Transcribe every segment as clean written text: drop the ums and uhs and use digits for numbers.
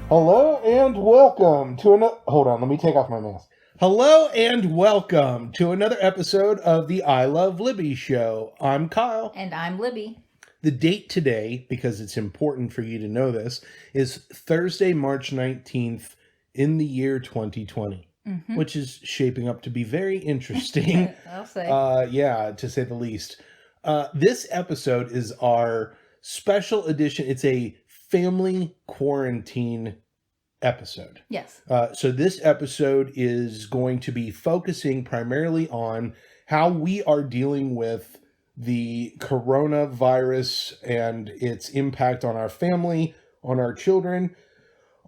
Hello and welcome to another. Hold on, let me take off my mask. Hello and welcome to another episode of the I Love Libby show. I'm Kyle. And I'm Libby. The date today, because it's important for you to know this, is Thursday, March 19th in the year 2020, which is shaping up to be very interesting. I'll say. Yeah, to say the least. This episode is our special edition. It's a family quarantine episode. Yes. So this episode is going to be focusing primarily on how we are dealing with the coronavirus and its impact on our family, on our children,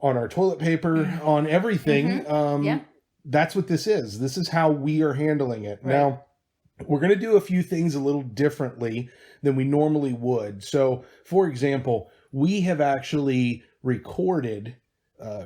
on our toilet paper, on everything. Yeah. That's what this is. This is how we are handling it. Right. Now, we're going to do a few things a little differently than we normally would. So, for example, we have actually recorded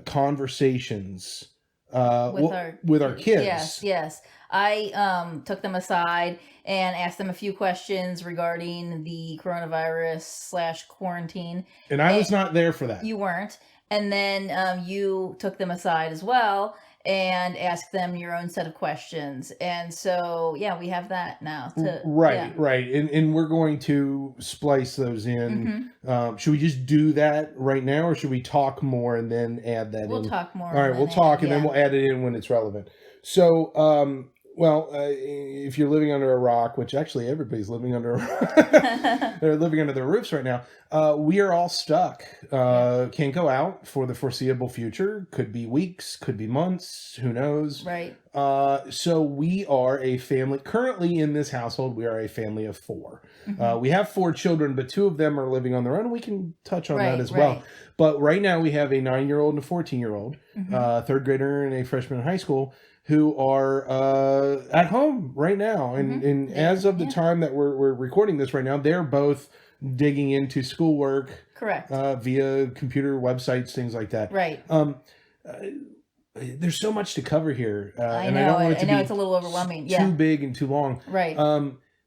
conversations with our kids. Yes. I took them aside and asked them a few questions regarding the coronavirus / quarantine. And I was not there for that. You weren't. And then you took them aside as well and asked them your own set of questions. And so, yeah, we have that now. Right. And we're going to splice those in. Should we just do that right now, or should we talk more and then add that in? We'll talk more. All right, we'll talk and then we'll add it in when it's relevant. So, if you're living under a rock, which actually everybody's living under a rock, they're living under their roofs right now, we are all stuck. Can't go out for the foreseeable future. Could be weeks, could be months, who knows? Right. So we are a family, currently in this household, we are a family of 4. We have 4 children, but 2 of them are living on their own. We can touch on that as well. But right now we have a 9-year-old and a 14-year-old, 3rd grader and a freshman in high school, who are at home right now. And as of the time that we're recording this right now, they're both digging into schoolwork. Correct. Via computer websites, things like that. Right. There's so much to cover here. I and know, I don't want it to be it's a little overwhelming. too big and too long. Right.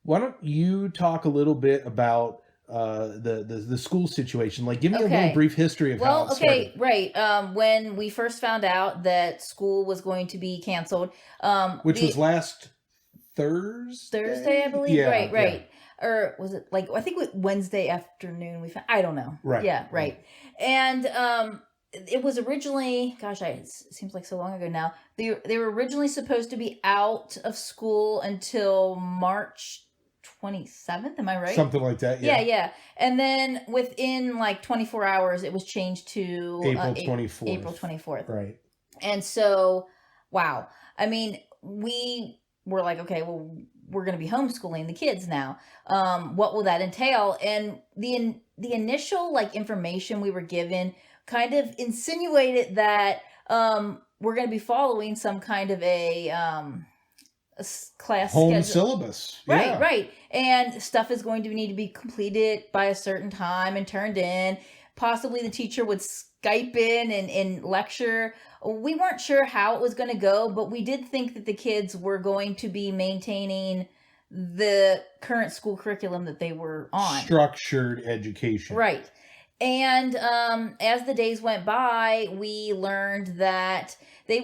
Why don't you talk a little bit about the school situation? Like, give me a little brief history of how it started. Right. When we first found out that school was going to be canceled, which was last Thursday, I believe. Yeah, right. Or was it I think it was Wednesday afternoon? I don't know. Right. Yeah. Right. And it was originally, it seems like so long ago now. They were originally supposed to be out of school until March 27th, am I right? Something like that, yeah. And then within 24 hours, it was changed to April 24th. April 24th. Right. And so, wow. I mean, we were like, okay, well, we're going to be homeschooling the kids now. What will that entail? And the initial information we were given kind of insinuated that we're going to be following some kind of a class home schedule. Syllabus. Right. And stuff is going to need to be completed by a certain time and turned in. Possibly the teacher would Skype in and lecture. We weren't sure how it was going to go, but we did think that the kids were going to be maintaining the current school curriculum that they were on. Structured education. Right. And as the days went by, we learned that they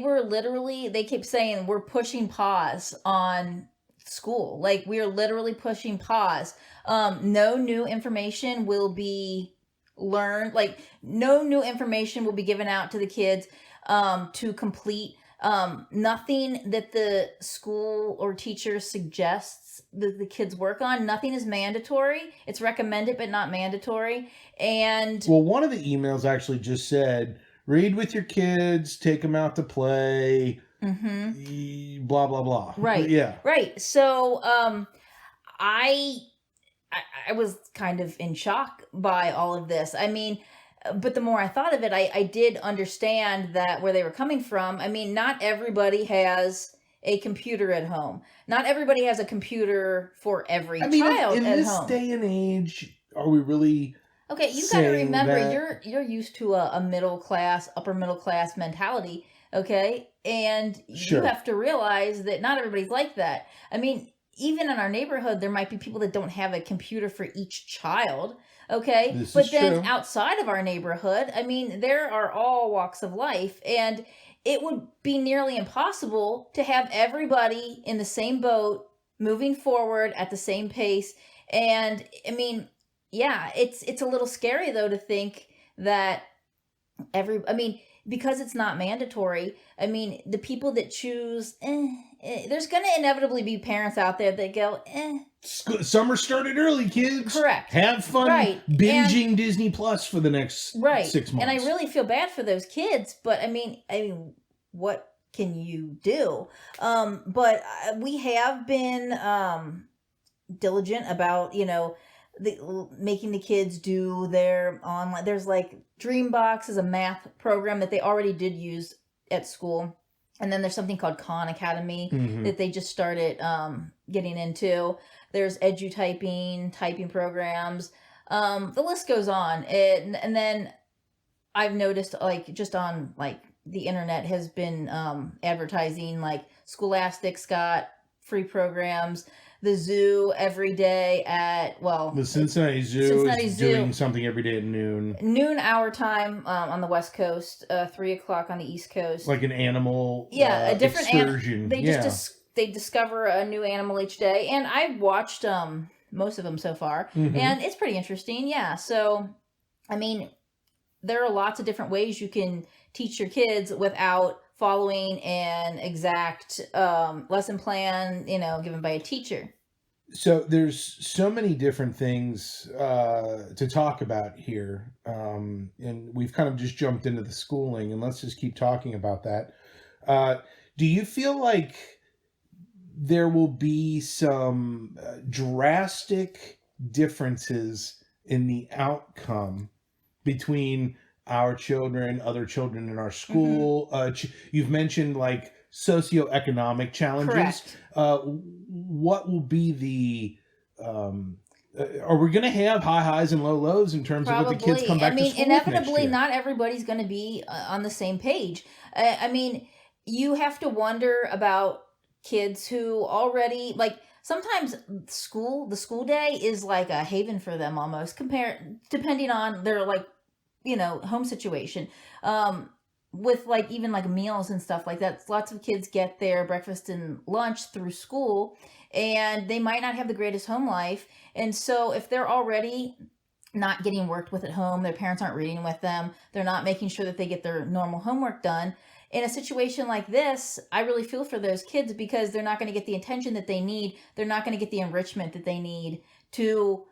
kept saying, we're pushing pause on school. We're literally pushing pause. No new information will be learned. No new information will be given out to the kids to complete. Nothing that the school or teacher suggests that the kids work on, nothing is mandatory. It's recommended, but not mandatory. And one of the emails actually just said, read with your kids, take them out to play, blah, blah, blah. Right. Yeah. Right. So I was kind of in shock by all of this. I mean, but the more I thought of it, I did understand that where they were coming from. I mean, not everybody has a computer at home. Not everybody has a computer for every child at home. In this day and age, are we really... Okay, you got to remember, you're used to a middle class, upper middle class mentality, okay? And you have to realize that not everybody's like that. I mean, even in our neighborhood, there might be people that don't have a computer for each child. Okay. This But is then true. outside of our neighborhood, I mean, there are all walks of life. And it would be nearly impossible to have everybody in the same boat moving forward at the same pace. And I mean, yeah, it's a little scary though to think that I mean, because it's not mandatory, I mean, the people that choose, there's going to inevitably be parents out there that go, Summer started early, kids. Correct. Have fun Right. binging Disney Plus for the next 6 months. And I really feel bad for those kids, but I mean, what can you do? But we have been diligent about, making the kids do their online. There's like Dreambox is a math program that they already did use at school. And then there's something called Khan Academy that they just started getting into. There's typing programs. The list goes on. And then I've noticed, like, just on like the internet has been advertising, like Scholastic's got free programs. The zoo every day at, the Cincinnati Zoo is doing something every day at noon our time on the West Coast, 3:00 on the East Coast. Like an animal a different excursion. They discover a new animal each day, and I've watched most of them so far, and it's pretty interesting. Yeah, so I mean, there are lots of different ways you can teach your kids without following an exact lesson plan, given by a teacher. So there's so many different things to talk about here. And we've kind of just jumped into the schooling, and let's just keep talking about that. Do you feel like there will be some drastic differences in the outcome between our children, other children in our school? You've mentioned like socioeconomic challenges. Correct. What will be the are we going to have high highs and low lows in terms of what the kids come back to school inevitably not everybody's going to be on the same page. I mean, you have to wonder about kids who already, like, sometimes the school day is like a haven for them almost, depending on their, like, home situation. With like even like meals and stuff like that, lots of kids get their breakfast and lunch through school, and they might not have the greatest home life. And so if they're already not getting worked with at home, their parents aren't reading with them, they're not making sure that they get their normal homework done, in a situation like this, I really feel for those kids, because they're not going to get the attention that they need. They're not going to get the enrichment that they need to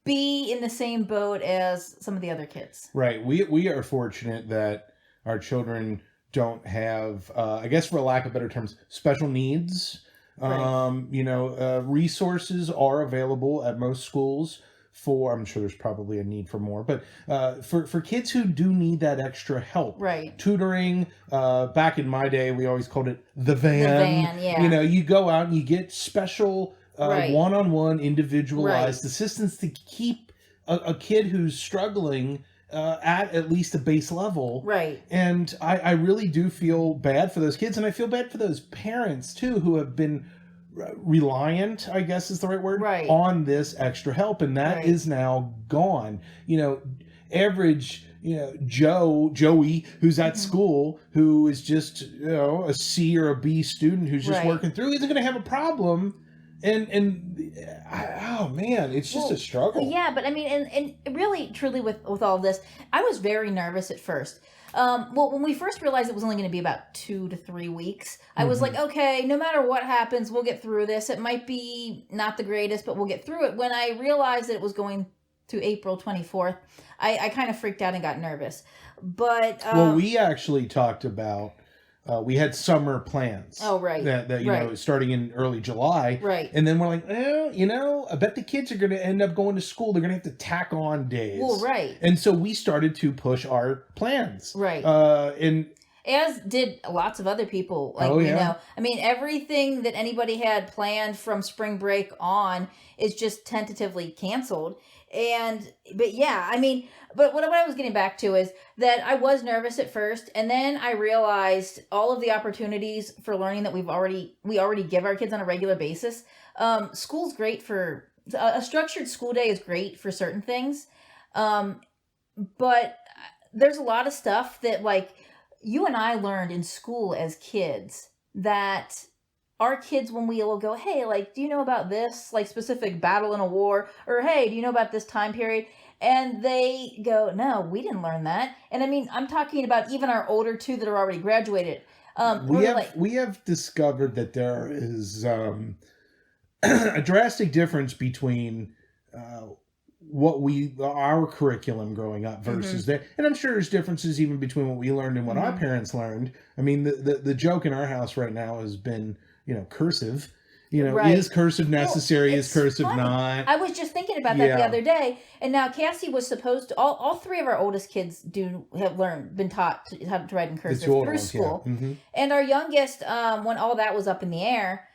be in the same boat as some of the other kids. Right. We are fortunate that our children don't have, I guess for lack of better terms, special needs. Right. Resources are available at most schools I'm sure there's probably a need for more, but for kids who do need that extra help. Right. Tutoring, back in my day, we always called it the van. The van, yeah. You go out and you get special one-on-one individualized assistance to keep a kid who's struggling at least a base level. Right. And I really do feel bad for those kids, and I feel bad for those parents too who have been reliant, I guess is the right word, on this extra help, and that is now gone. Average Joey who's at school, who is just a C or a B student who's just working through, isn't going to have a problem. Oh man, it's just a struggle. Yeah, but I mean, and really, truly, with all this, I was very nervous at first. When we first realized it was only going to be about 2 to 3 weeks, I was like, okay, no matter what happens, we'll get through this. It might be not the greatest, but we'll get through it. When I realized that it was going to April 24th, I kind of freaked out and got nervous. But we actually talked about. We had summer plans. Oh, right. That starting in early July. Right. And then we're like, I bet the kids are going to end up going to school. They're going to have to tack on days. Well, right. And so we started to push our plans. Right. And as did lots of other people. I mean, everything that anybody had planned from spring break on is just tentatively canceled. But what I was getting back to is that I was nervous at first, and then I realized all of the opportunities for learning that we already give our kids on a regular basis. School's great for a structured school day is great for certain things. But there's a lot of stuff that like you and I learned in school as kids that our kids, when we will go, hey, like, do you know about this like specific battle in a war? Or, hey, do you know about this time period? And they go, no, we didn't learn that. And I mean, I'm talking about even our older two that are already graduated. We have discovered that there is a drastic difference between our curriculum growing up versus that, and I'm sure there's differences even between what we learned and what our parents learned. I mean, the joke in our house right now has been, cursive. Is cursive necessary? Is cursive funny. Not? I was just thinking about that the other day, and now Cassie was supposed to. All three of our oldest kids been taught how to write in cursive through school, and our youngest, when all that was up in the air.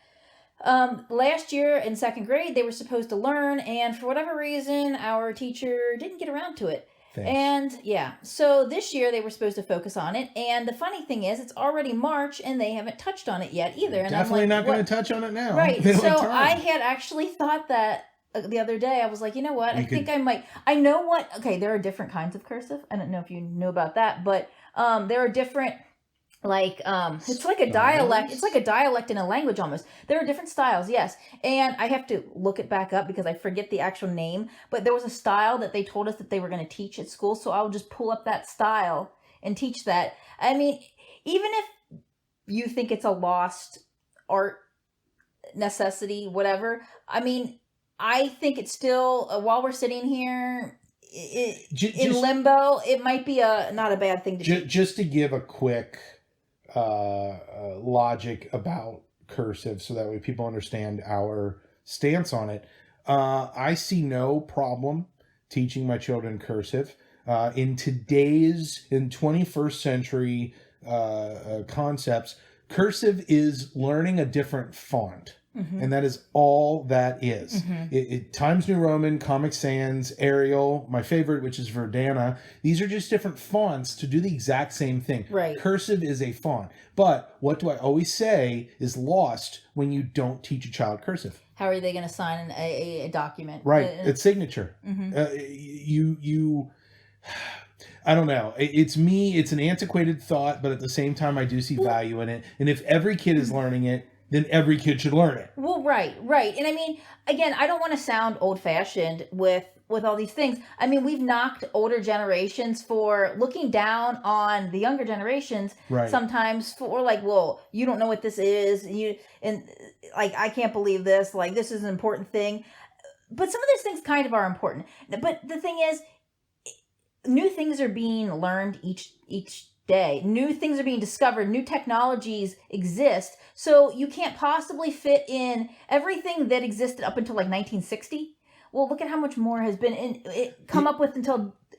Last year in second grade, they were supposed to learn, and for whatever reason, our teacher didn't get around to it. Thanks. And so this year they were supposed to focus on it. And the funny thing is, it's already March and they haven't touched on it yet either. And definitely not going to touch on it now. Right. So I had actually thought that the other day. I was like, you know what? I might. I know what. Okay, there are different kinds of cursive. I don't know if you know about that, but there are different. It's like a dialect. It's like a dialect in a language almost. There are different styles, yes. And I have to look it back up because I forget the actual name. But there was a style that they told us that they were going to teach at school. So I'll just pull up that style and teach that. I mean, even if you think it's a lost art necessity, whatever. I mean, I think it's still, while we're sitting here in limbo, it might be not a bad thing to do. Just to give a quick logic about cursive so that way people understand our stance on it. I see no problem teaching my children cursive. In 21st century concepts, cursive is learning a different font. And that is all that is. Times New Roman, Comic Sans, Arial, my favorite, which is Verdana. These are just different fonts to do the exact same thing. Right. Cursive is a font. But what do I always say is lost when you don't teach a child cursive? How are they going to sign a document? Right. It's signature. I don't know. It's me. It's an antiquated thought, but at the same time, I do see value in it. And if every kid is learning it, then every kid should learn it. Well, right. And I mean, again, I don't want to sound old-fashioned with all these things. I mean, we've knocked older generations for looking down on the younger generations sometimes for like, well, you don't know what this is. I can't believe this. Like, this is an important thing. But some of those things kind of are important. But the thing is, new things are being learned each day. New things are being discovered. New technologies exist. So you can't possibly fit in everything that existed up until like 1960. Well, look at how much more has been come up with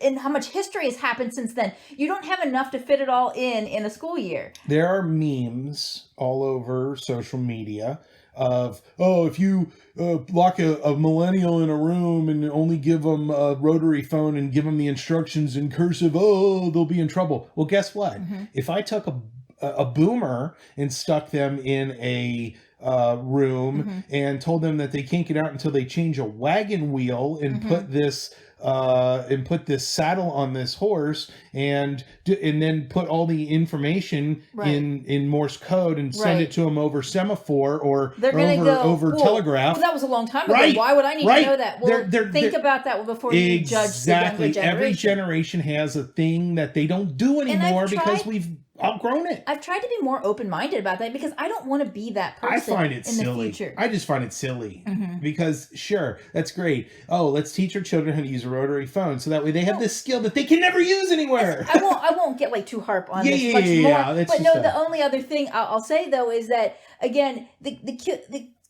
and how much history has happened since then. You don't have enough to fit it all in a school year. There are memes all over social media of, if you lock a millennial in a room and only give them a rotary phone and give them the instructions in cursive, they'll be in trouble. Well, guess what? If I took a boomer and stuck them in a room and told them that they can't get out until they change a wagon wheel and put this saddle on this horse and then put all the information in Morse code and send it to them over semaphore or over telegraph. Well, that was a long time ago. Why would I need to know that? Well, think about that before you judge the younger generation. Every generation has a thing that they don't do anymore because we've outgrown it. I've tried to be more open-minded about that because I don't want to be that person. I find it silly. The future. I just find it silly because sure, that's great. Let's teach our children how to use a rotary phone so that way they have this skill that they can never use anywhere. I won't get like too harp on this much more. But no, the only other thing I'll say though is that again, the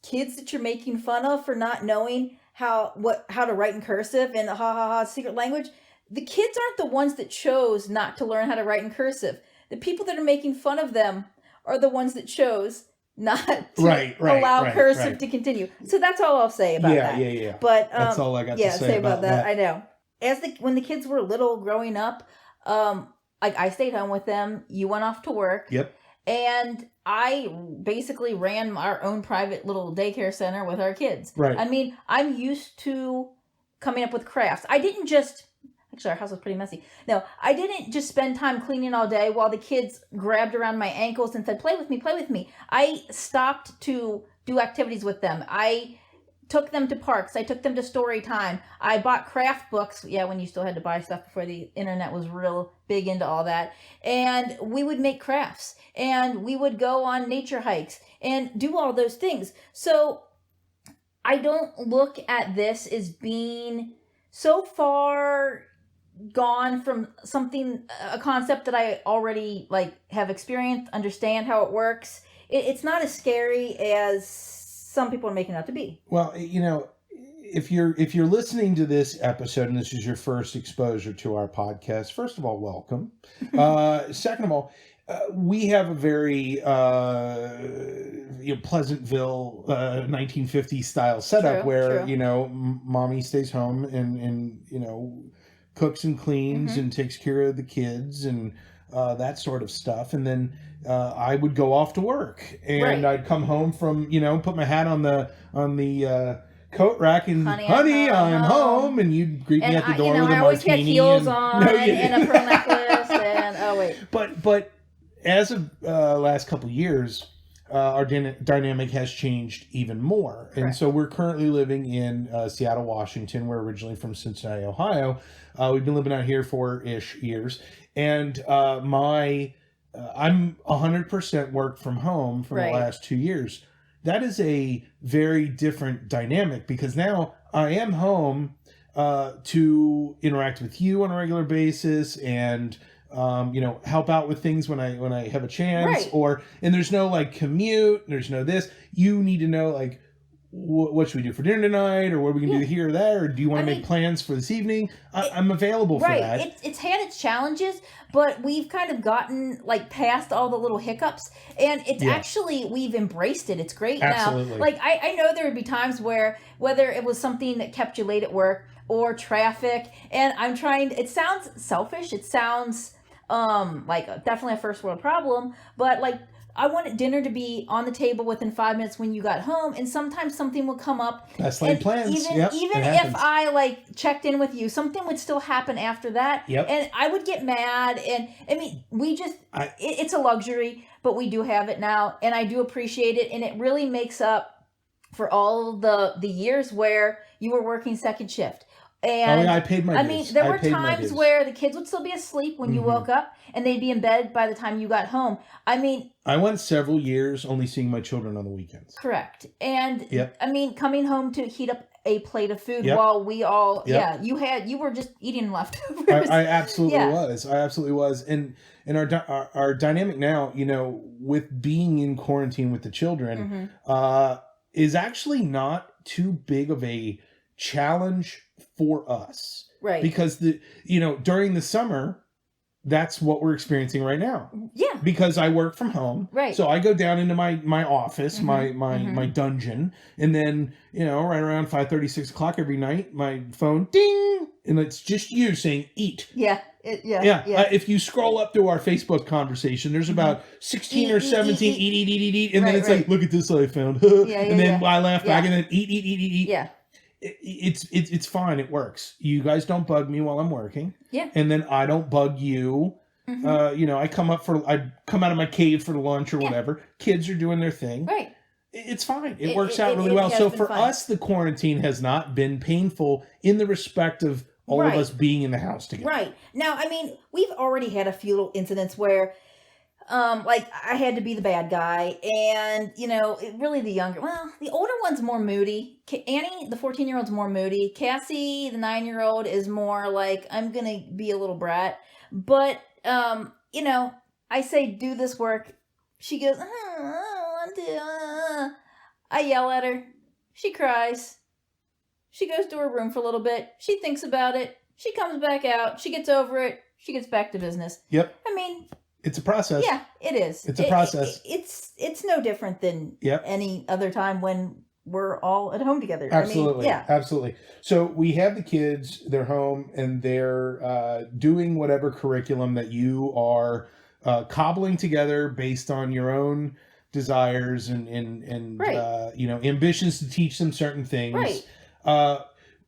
kids that you're making fun of for not knowing how to write in cursive and secret language, the kids aren't the ones that chose not to learn how to write in cursive. The people that are making fun of them are the ones that chose not to allow cursive to continue. So that's all I'll say about that. Yeah. But that's all I got to say about that. I know. When the kids were little growing up, like I stayed home with them. You went off to work. Yep. And I basically ran our own private little daycare center with our kids. Right. I mean, I'm used to coming up with crafts. I didn't just... Actually, our house was pretty messy. No, I didn't just spend time cleaning all day while the kids grabbed around my ankles and said, play with me, play with me. I stopped to do activities with them. I took them to parks. I took them to story time. I bought craft books. Yeah, when you still had to buy stuff before the internet was real big into all that. And we would make crafts. And we would go on nature hikes and do all those things. So I don't look at this as being so far gone from something, a concept that I already have experienced, understand how it works. It's not as scary as some people are making it out to be. Well, if you're listening to this episode and this is your first exposure to our podcast, first of all, welcome. Second of all, we have a very Pleasantville 1950s style setup where mommy stays home and cooks and cleans and takes care of the kids and that sort of stuff. And then I would go off to work and I'd come home from, put my hat on the coat rack and honey, I'm home. And you'd greet me at the door with a martini. I always had heels on and a pearl necklace and But as of last couple of years, our dynamic has changed even more. Correct. And so we're currently living in Seattle, Washington. We're originally from Cincinnati, Ohio. We've been living out here for years. And I'm 100% work from home for the last 2 years. That is a very different dynamic because now I am home to interact with you on a regular basis and help out with things when I have a chance, and there's no commute, there's no this. You need to know what should we do for dinner tonight, or what are we gonna do here or there, or do you want to make plans for this evening? I'm available for that. It's had its challenges, but we've kind of gotten past all the little hiccups, and it's actually, we've embraced it. It's great now. I know there would be times where, whether it was something that kept you late at work or traffic, and I'm trying, it sounds selfish, it sounds definitely a first world problem, but I wanted dinner to be on the table within 5 minutes when you got home, and sometimes something will come up. Best laid plans. Even if I checked in with you, something would still happen after that. Yep. And I would get mad, and I mean, it's a luxury, but we do have it now, and I do appreciate it, and it really makes up for all the years where you were working second shift. And I paid my dues. I mean, there were times where the kids would still be asleep when you woke up, and they'd be in bed by the time you got home. I mean, I went several years only seeing my children on the weekends. Correct. And I mean, coming home to heat up a plate of food while we all, you were just eating leftovers. I absolutely was. I absolutely was. And our dynamic now, with being in quarantine with the children, is actually not too big of a challenge for us, right? Because during the summer, that's what we're experiencing right now. Yeah, because I work from home, right? So I go down into my office, my dungeon, and then right around 5:30, 6 o'clock every night, my phone ding, and it's just you saying eat. Yeah. If you scroll up through our Facebook conversation, there's about 16 or 17 eat, and then it's look at this I found, and then I laugh back, and then eat. Yeah. It's fine. It works. You guys don't bug me while I'm working. Yeah. And then I don't bug you. I come out of my cave for lunch or whatever. Kids are doing their thing. Right. It's fine. It works out really well. So for us, the quarantine has not been painful in the respect of all of us being in the house together. Right. Now, I mean, we've already had a few little incidents where I had to be the bad guy, and really the older one's more moody. Annie, the 14-year-old's more moody. Cassie, the 9-year-old, is more I'm gonna be a little brat. But I say do this work. She goes, I don't want to. I yell at her. She cries. She goes to her room for a little bit. She thinks about it. She comes back out. She gets over it. She gets back to business. Yep. I mean, it's a process. Yeah, it is. It's a process. It's no different than any other time when we're all at home together. Absolutely. I mean, absolutely. So we have the kids, they're home, and they're doing whatever curriculum that you are cobbling together based on your own desires and ambitions to teach them certain things. Right.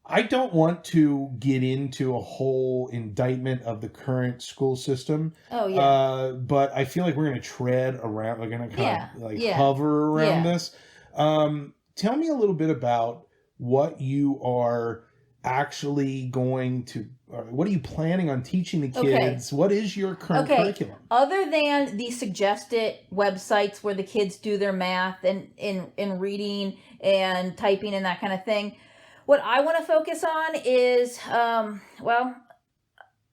I don't want to get into a whole indictment of the current school system. Oh yeah. But I feel like we're going to tread around. We're going to kind of hover around this. Tell me a little bit about what you are actually going to. What are you planning on teaching the kids? Okay. What is your current curriculum? Other than the suggested websites where the kids do their math and in reading and typing and that kind of thing. What I want to focus on is,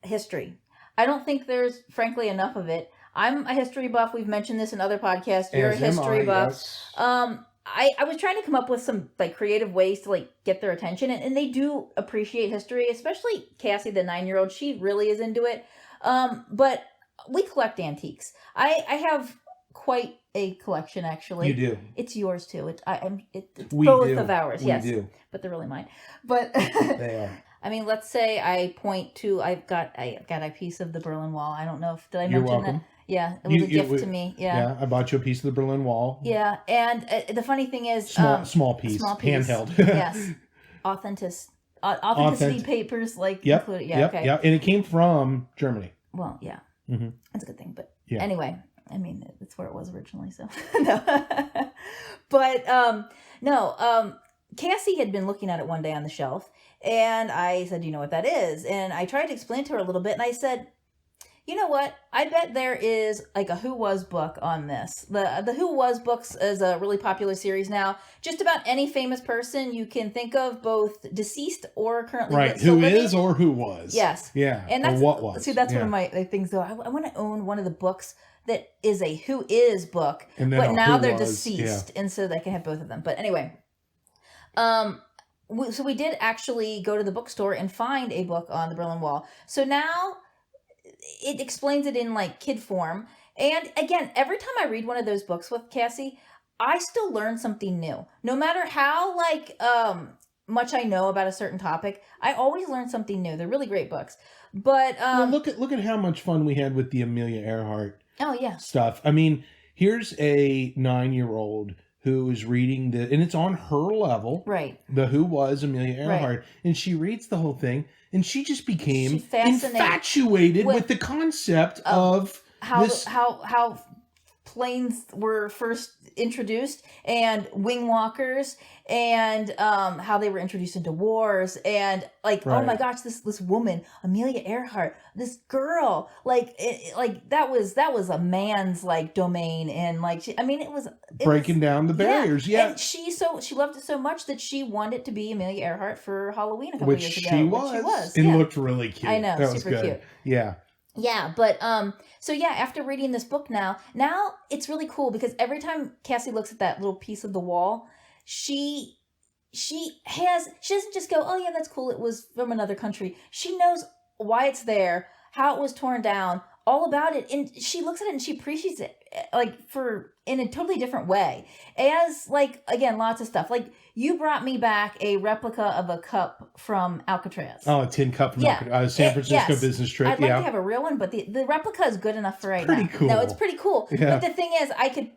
history. I don't think there's, frankly, enough of it. I'm a history buff. We've mentioned this in other podcasts. You're a history buff. Yes. I was trying to come up with some creative ways to get their attention, and they do appreciate history, especially Cassie, the 9-year-old. She really is into it. But we collect antiques. I have quite a collection, actually. You do. It's yours too. It's both of ours. Yes, do. But they're really mine. But they are. I mean, let's say I point to I've got a piece of the Berlin Wall. I don't know if did I You're mention welcome. that? Yeah, it was a gift to me. Yeah, I bought you a piece of the Berlin Wall. Yeah, and the funny thing is, small piece, handheld. Yes, authenticity papers included. Yeah, okay. Yeah, and it came from Germany. Well, yeah, that's a good thing. But yeah. Anyway, I mean, that's where it was originally. So no, but no. Cassie had been looking at it one day on the shelf, and I said, "You know what that is?" And I tried to explain to her a little bit, and I said, "You know what? I bet there is a Who Was book on this. The Who Was books is a really popular series now. Just about any famous person you can think of, both deceased or currently who living. Is or who was. Yes. Yeah. And that's or what was. See, that's one of my things though. I want to own one of the books that is a Who Is book, but now they're deceased, and so they can have both of them. But anyway, so we did actually go to the bookstore and find a book on the Berlin Wall. So now it explains it in kid form. And again, every time I read one of those books with Cassie, I still learn something new. No matter how much I know about a certain topic, I always learn something new. They're really great books. But look at how much fun we had with the Amelia Earhart stuff. I mean, here's a 9-year-old who is reading and it's on her level. Right. The Who Was Amelia Earhart. Right. And she reads the whole thing. And she just became infatuated with the concept of how planes were first introduced and wing walkers and how they were introduced into wars and oh my gosh, this woman Amelia Earhart, this girl that was a man's domain, and it was breaking down the barriers. Yeah. And she loved it so much that she wanted to be Amelia Earhart for Halloween a couple years ago. She was and looked really cute. I know, that super cute. Yeah. Yeah, but so yeah, after reading this book now it's really cool because every time Cassie looks at that little piece of the wall, she doesn't just go, "Oh yeah, that's cool, it was from another country." She knows why it's there, how it was torn down, all about it, and she looks at it and she appreciates it in a totally different way. As again, lots of stuff. You brought me back a replica of a cup from Alcatraz. Oh, a tin cup from San Francisco business trip. I'd like to have a real one, but the replica is good enough for right now. Pretty cool. No, it's pretty cool. Yeah. But the thing is, I could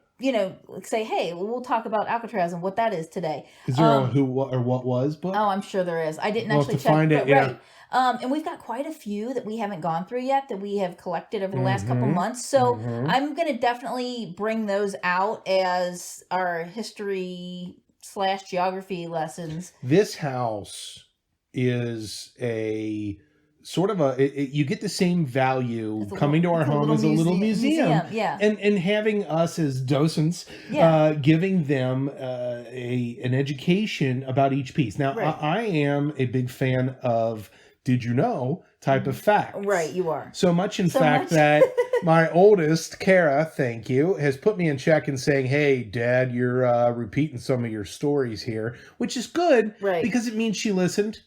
say, "Hey, we'll talk about Alcatraz and what that is today." Is there a Who or What Was book? Oh, I'm sure there is. I didn't actually check. Find it, yeah. Right. And we've got quite a few that we haven't gone through yet that we have collected over the last couple months. So I'm going to definitely bring those out as our history/geography lessons. This house is a sort of you get the same value coming to our home as a little museum. Yeah. And having us as docents, giving them an education about each piece. Now, I am a big fan of did you know type of facts. Right, you are. So much that my oldest, Kara, thank you, has put me in check and saying, "Hey, Dad, you're repeating some of your stories here," which is good because it means she listened.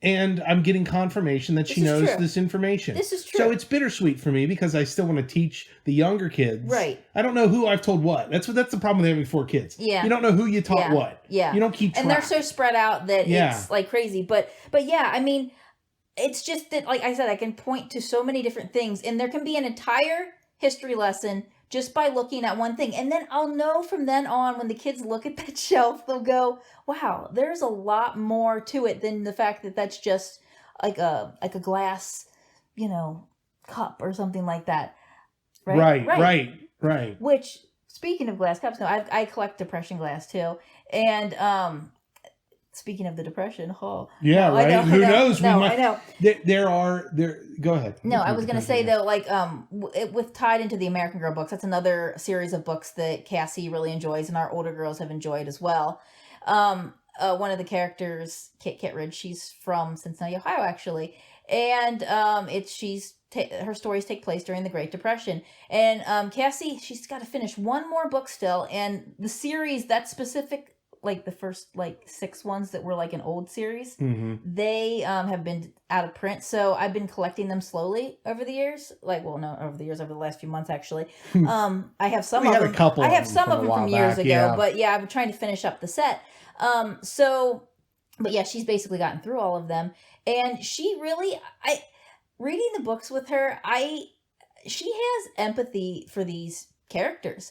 And I'm getting confirmation that she knows this information. This is true. So it's bittersweet for me because I still want to teach the younger kids. Right. I don't know who I've told what. That's the problem with having 4 kids. Yeah. You don't know who you taught what. Yeah. You don't keep track. And they're so spread out that it's crazy. But yeah, I mean, it's just that, like I said, I can point to so many different things, and there can be an entire history lesson just by looking at one thing. And then I'll know from then on, when the kids look at that shelf, they'll go, wow, there's a lot more to it than the fact that that's just like a glass, cup or something like that. Right. Which, speaking of glass cups, no, I collect depression glass too. And speaking of the depression, yeah, no, right. Who knows? I know. There. Go ahead. No, I was gonna say though, like with tied into the American Girl books, that's another series of books that Cassie really enjoys, and our older girls have enjoyed as well. One of the characters, Kit Kittredge, she's from Cincinnati, Ohio, actually, and her stories take place during the Great Depression. And Cassie, she's got to finish one more book still, and the series, that specific, like the first 6 ones that were like an old series, they have been out of print. So I've been collecting them slowly over the years. Over the last few months, actually. I have some of them. I have some of them from years ago, but yeah, I'm trying to finish up the set. But yeah, she's basically gotten through all of them, and she really, reading the books with her, she has empathy for these characters.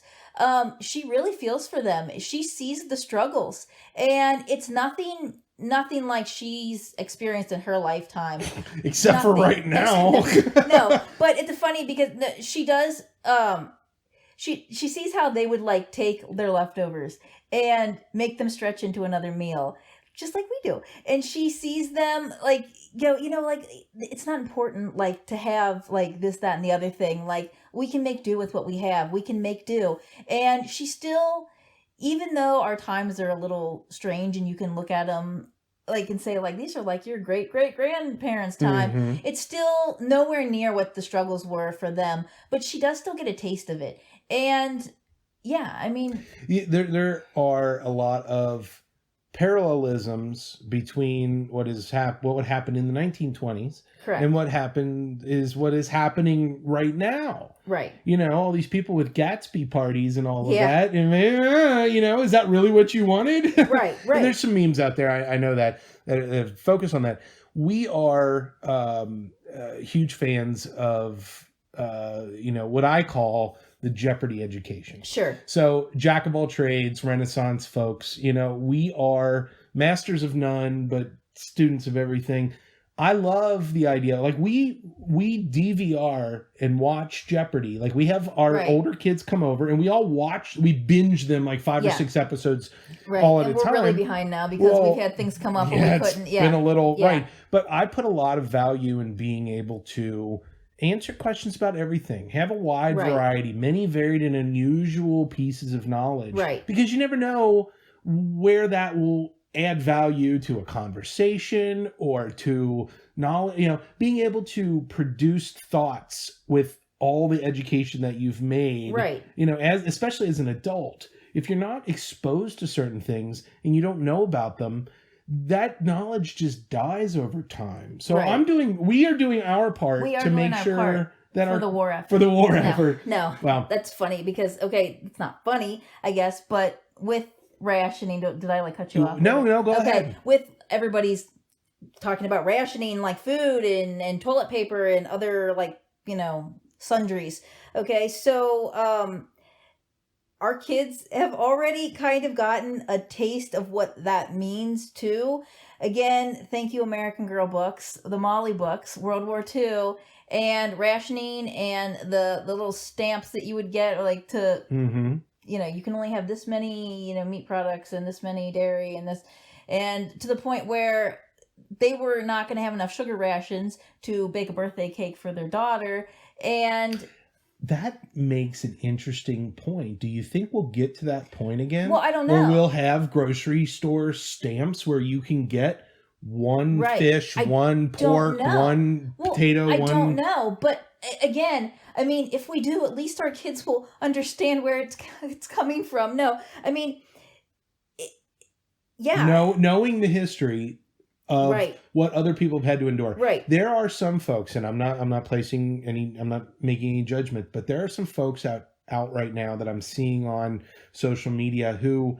She really feels for them. She sees the struggles, and it's nothing like she's experienced in her lifetime, except for right now. No, but it's funny because she does. She sees how they would take their leftovers and make them stretch into another meal, just like we do. And she sees them it's not important to have this, that, and the other thing. We can make do with what we have. We can make do. And she still, even though our times are a little strange and you can look at them and say these are your great grandparents' time, it's still nowhere near what the struggles were for them, but she does still get a taste of it. And yeah, I mean, there are a lot of parallelisms between what would happen in the 1920s, correct, and what is happening right now. Right. All these people with Gatsby parties and all of that. And is that really what you wanted? Right. And there's some memes out there. I know that focus on that. We are huge fans of what I call the Jeopardy education. Sure. So Jack of all trades, Renaissance folks, we are masters of none, but students of everything. I love the idea. We DVR and watch Jeopardy. We have our older kids come over and we binge them 5 or 6 episodes all at a time. We're really behind now because we've had things come up and we couldn't. It's been a little, right. But I put a lot of value in being able to answer questions about everything, have a wide variety, many varied and unusual pieces of knowledge. Right. Because you never know where that will add value to a conversation or to knowledge, being able to produce thoughts with all the education that you've made, right. Especially as an adult, if you're not exposed to certain things and you don't know about them, that knowledge just dies over time. So we are doing our part to make sure that for the war effort. For the war effort. No. Wow. That's funny because, it's not funny, I guess, but with rationing, did I cut you off? No, go ahead. With everybody's talking about rationing food and toilet paper and other sundries. Okay. So, our kids have already kind of gotten a taste of what that means too. Again, thank you, American Girl books, the Molly books, World War II, and rationing, and the little stamps that you would get you can only have this many, meat products and this many dairy and to the point where they were not going to have enough sugar rations to bake a birthday cake for their daughter. And that makes an interesting point. Do you think we'll get to that point again? Well, I don't know. Or we'll have grocery store stamps where you can get one fish, one pork, one potato. I don't know. But again, I mean, if we do, at least our kids will understand where it's coming from. No, I mean, knowing the history of what other people have had to endure. Right. There are some folks, and I'm not making any judgment, but there are some folks out right now that I'm seeing on social media who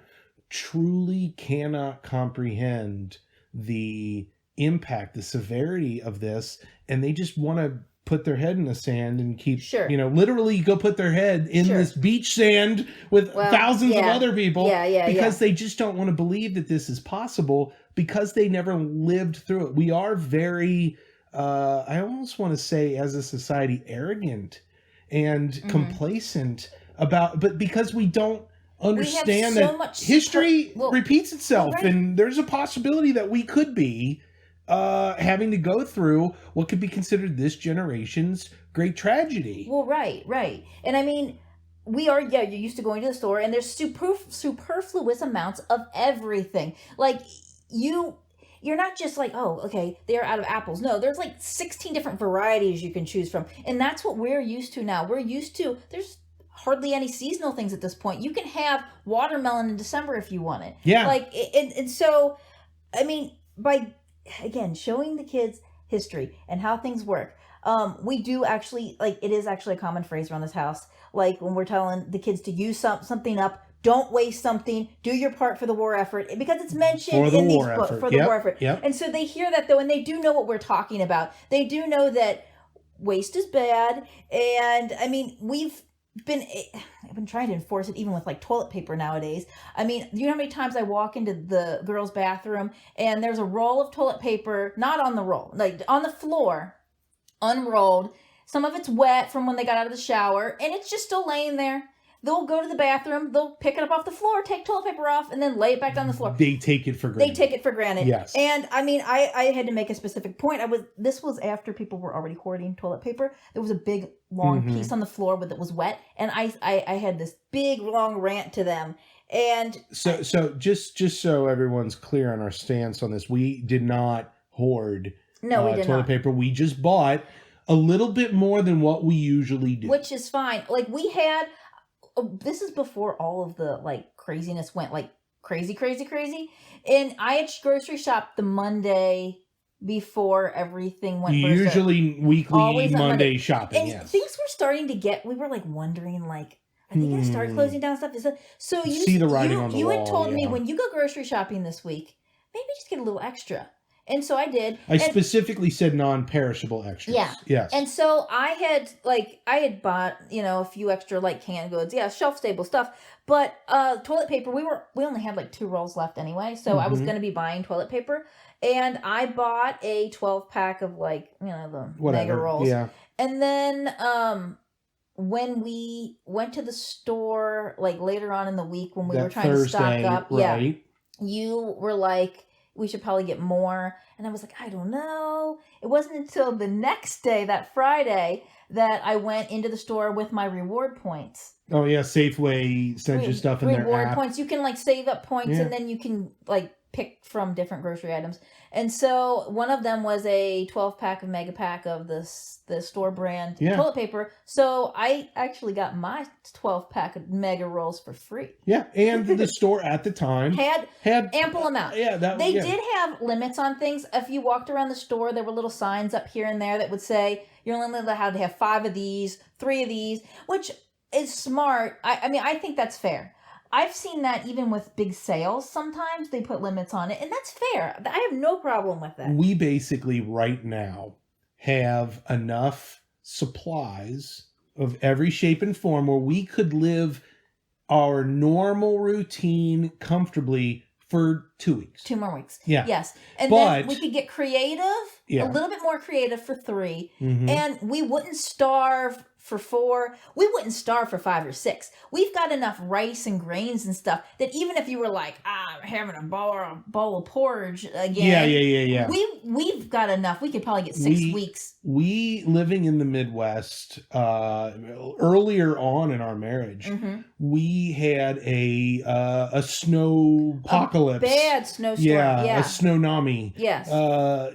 truly cannot comprehend the impact, the severity of this, and they just want to put their head in the sand and keep, Sure. literally go put their head in this beach sand with thousands of other people because they just don't want to believe that this is possible because they never lived through it. We are very, I almost want to say as a society, arrogant and complacent but because we don't understand that history repeats itself and there's a possibility that we could be having to go through what could be considered this generation's great tragedy. Well, right. And I mean, we are, you're used to going to the store and there's superfluous amounts of everything. Like, you're not just like, oh, okay, they're out of apples. No, there's like 16 different varieties you can choose from. And that's what we're used to now. There's hardly any seasonal things at this point. You can have watermelon in December if you want it. Yeah. Like, and so, I mean, by, again, showing the kids history and how things work, we do actually, like, it is actually a common phrase around this house. Like, when we're telling the kids to use something up, don't waste something, do your part for the war effort, because it's mentioned in these books for the war effort. Yep. And so they hear that, though, and they do know what we're talking about. They do know that waste is bad. And I mean, I've been trying to enforce it even with like toilet paper nowadays. I mean, you know how many times I walk into the girls' bathroom and there's a roll of toilet paper, not on the roll, like on the floor, unrolled. Some of it's wet from when they got out of the shower and it's just still laying there. They'll go to the bathroom, they'll pick it up off the floor, take toilet paper off, and then lay it back down the floor. They take it for granted. Yes. And I mean, I had to make a specific point. This was after people were already hoarding toilet paper. There was a big, long piece on the floor that was wet. And I had this big, long rant to them. And so just so everyone's clear on our stance on this, we did not hoard toilet paper. We just bought a little bit more than what we usually do. Which is fine. Like, we had... this is before all of the like craziness went like crazy. And I had grocery shopped the Monday before everything went. Usually weekly Monday shopping. And yes. Things were starting to get. We were like wondering like, are they going to start closing down stuff? So you see the writing on the wall. You had told me when you go grocery shopping this week, maybe just get a little extra. And so I did. I specifically said non-perishable extras. Yeah. Yes. And so I had bought, a few extra like canned goods. Yeah, shelf-stable stuff. But toilet paper, we only had like 2 rolls left anyway. So I was going to be buying toilet paper. And I bought a 12-pack of like, the mega rolls. Yeah. And then when we went to the store like later on in the week when we were trying to stock up. Right. Yeah. You were like, we should probably get more. And I was like, I don't know. It wasn't until the next day, that Friday, that I went into the store with my reward points. Oh, yeah. Safeway sends you stuff in their app. Reward points. You can like save up points and then you can like pick from different grocery items. And so one of them was a 12-pack of Mega Pack of the store brand toilet paper. So I actually got my 12-pack of Mega Rolls for free. Yeah, and the store at the time had ample amount. Yeah, they did have limits on things. If you walked around the store, there were little signs up here and there that would say you're only allowed to have 5 of these, 3 of these, which is smart. I mean, I think that's fair. I've seen that even with big sales. Sometimes they put limits on it, and that's fair. I have no problem with that. We basically right now have enough supplies of every shape and form where we could live our normal routine comfortably for 2 weeks. 2 more weeks. Yeah. Yes. And then we could get creative, a little bit more creative for 3, and we wouldn't starve for 4. We wouldn't starve for 5 or 6. We've got enough rice and grains and stuff that even if you were like, I'm having a bowl of porridge again. Yeah. We've got enough. We could probably get 6 weeks. We living in the Midwest, earlier on in our marriage, we had a snow apocalypse. A bad snowstorm. Yeah. A snownomi. Yes.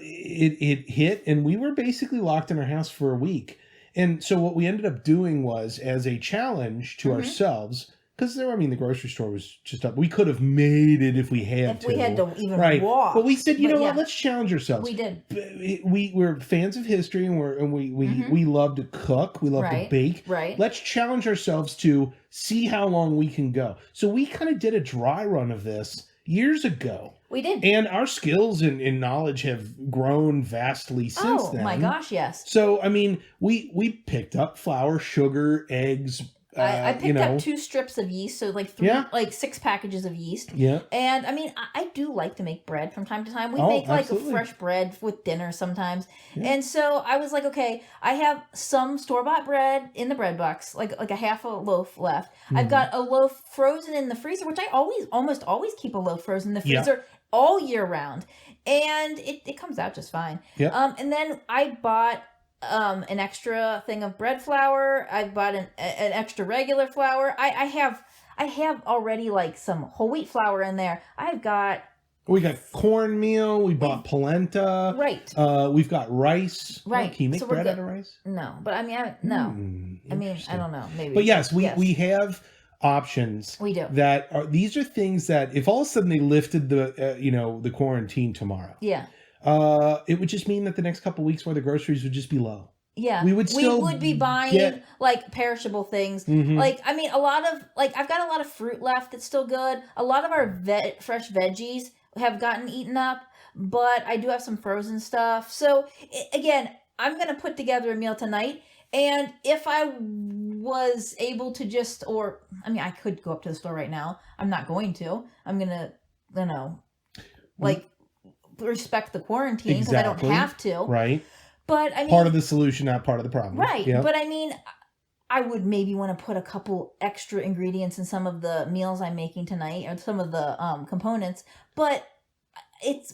It hit and we were basically locked in our house for a week. And so what we ended up doing was, as a challenge to ourselves, because the grocery store was just up. We could have made it if we had to. If we had to even walk. But we said, you know what? Let's challenge ourselves. We did. We're fans of history, and we love to cook. We love to bake. Right. Let's challenge ourselves to see how long we can go. So we kind of did a dry run of this years ago. We did. And our skills and knowledge have grown vastly since then. Oh my gosh, yes. So, I mean, we picked up flour, sugar, eggs. I picked up 2 strips of yeast, so like 6 packages of yeast. Yeah. And I mean, I do like to make bread from time to time. We make absolutely. a fresh bread with dinner sometimes. Yeah. And so I was like, okay, I have some store-bought bread in the bread box, like a half a loaf left. Mm-hmm. I've got a loaf frozen in the freezer, which I almost always keep a loaf frozen in the freezer all year round. And it comes out just fine. Yeah. And then I bought an extra thing of bread flour. I bought an extra regular flour. I have already like some whole wheat flour in there. We got cornmeal. We bought polenta. Right. We've got rice. Right. Can you make bread out of rice? No, but I mean, I don't know. Maybe. But yes, we have options. We do. These are things that if all of a sudden they lifted the quarantine tomorrow. Yeah. It would just mean that the next couple of weeks where the groceries would just be low. Yeah. We would be buying like perishable things. Mm-hmm. Like, I mean, a lot of I've got a lot of fruit left that's still good. A lot of our fresh veggies have gotten eaten up, but I do have some frozen stuff. So again, I'm going to put together a meal tonight. And if I was able to I could go up to the store right now. I'm not going to. I'm going to, respect the quarantine because I don't have to. Right. But I mean, part of the solution, not part of the problem. Right. Yep. But I mean, I would maybe want to put a couple extra ingredients in some of the meals I'm making tonight or some of the components, but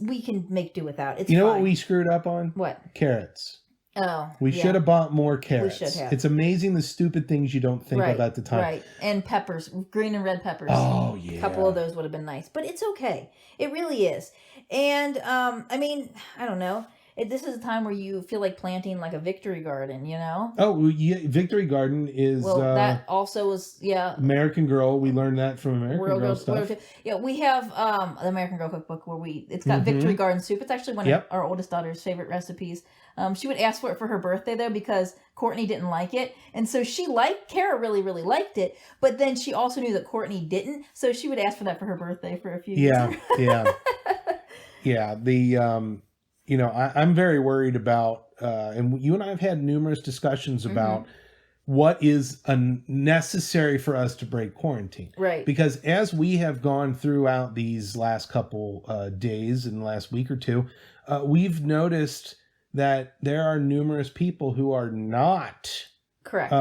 we can make do without. It's fine. What we screwed up on? What? Carrots. Oh, we should have bought more carrots. We should have. It's amazing the stupid things you don't think of at the time. Right. And peppers, green and red peppers. Oh, yeah. A couple of those would have been nice, but it's okay. It really is. And I mean, I don't know. This is a time where you feel like planting like a victory garden, you know? Oh, yeah. Victory Garden is... that also was, American Girl. We learned that from American Girl stuff. Yeah, we have the American Girl cookbook where it's got Victory Garden soup. It's actually one of our oldest daughter's favorite recipes. She would ask for it for her birthday, though, because Courtney didn't like it. And so Kara really, really liked it. But then she also knew that Courtney didn't. So she would ask for that for her birthday for a few years. Yeah. I'm very worried about, and you and I have had numerous discussions about what is necessary for us to break quarantine. Right. Because as we have gone throughout these last couple days in the last week or two, we've noticed that there are numerous people who are not correct.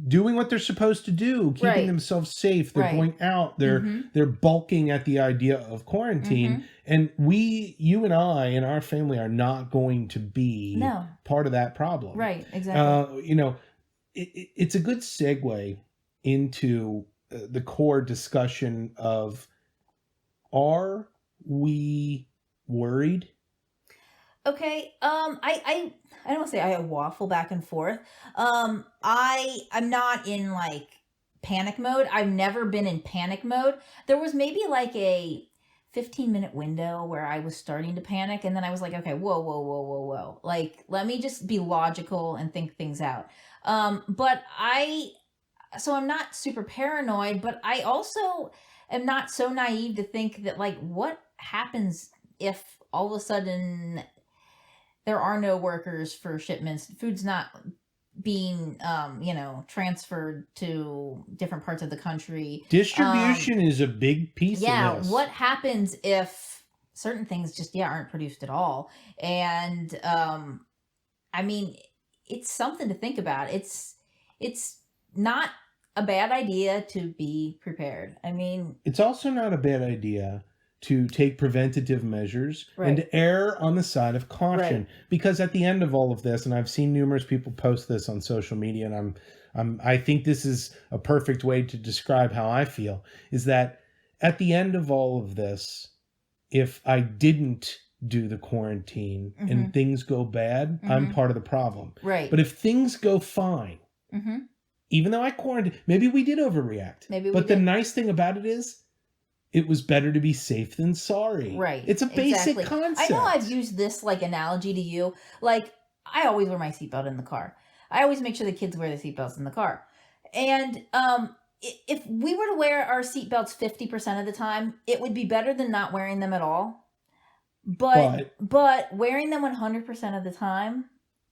Doing what they're supposed to do, keeping themselves safe. They're going out. They're balking at the idea of quarantine. And you and I and our family are not going to be part of that problem. Right, exactly. It's a good segue into the core discussion of, are we worried? Okay. I don't want to say I waffle back and forth. I'm not in like panic mode. I've never been in panic mode. There was maybe like a 15-minute window where I was starting to panic, and then I was like, okay, whoa. Like, let me just be logical and think things out. So I'm not super paranoid, but I also am not so naive to think that, like, what happens if all of a sudden there are no workers for shipments, food's not being, transferred to different parts of the country. Distribution is a big piece of this. Yeah, what happens if certain things just, aren't produced at all? And, I mean, it's something to think about. It's not a bad idea to be prepared. I mean... It's also not a bad idea to take preventative measures and to err on the side of caution. Because at the end of all of this, and I've seen numerous people post this on social media, and I think this is a perfect way to describe how I feel, is that at the end of all of this, if I didn't do the quarantine and things go bad, I'm part of the problem. Right. But if things go fine, even though I quarantined, maybe we did overreact. But the nice thing about it is, it was better to be safe than sorry. Right. It's a basic concept. I know I've used this like analogy to you. Like, I always wear my seatbelt in the car. I always make sure the kids wear the seatbelts in the car. And if we were to wear our seatbelts 50% of the time, it would be better than not wearing them at all. But wearing them 100% of the time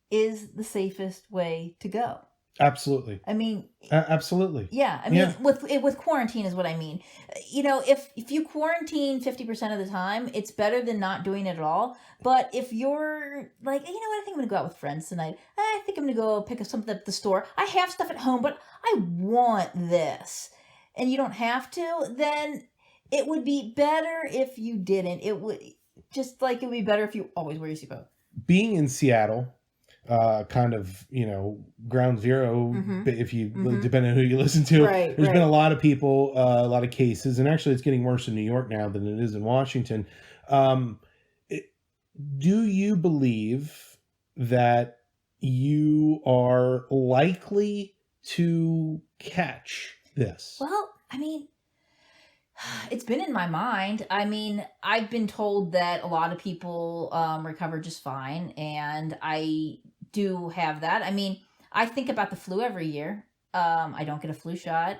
is the safest way to go. Absolutely. I mean, absolutely. Yeah. I mean, with quarantine is what I mean. If you quarantine 50% of the time, it's better than not doing it at all. But if you're like, you know what, I think I'm going to go out with friends tonight. I think I'm going to go pick up something at the store. I have stuff at home, but I want this. And you don't have to, then it would be better if you didn't. It would be better if you always wear your seatbelt. Being in Seattle, kind of, ground zero, if you, depending on who you listen to, there's been a lot of people, a lot of cases, and actually it's getting worse in New York now than it is in Washington. Do you believe that you are likely to catch this? Well, I mean, it's been in my mind. I mean, I've been told that a lot of people recover just fine, and I do have that. I mean, I think about the flu every year. I don't get a flu shot.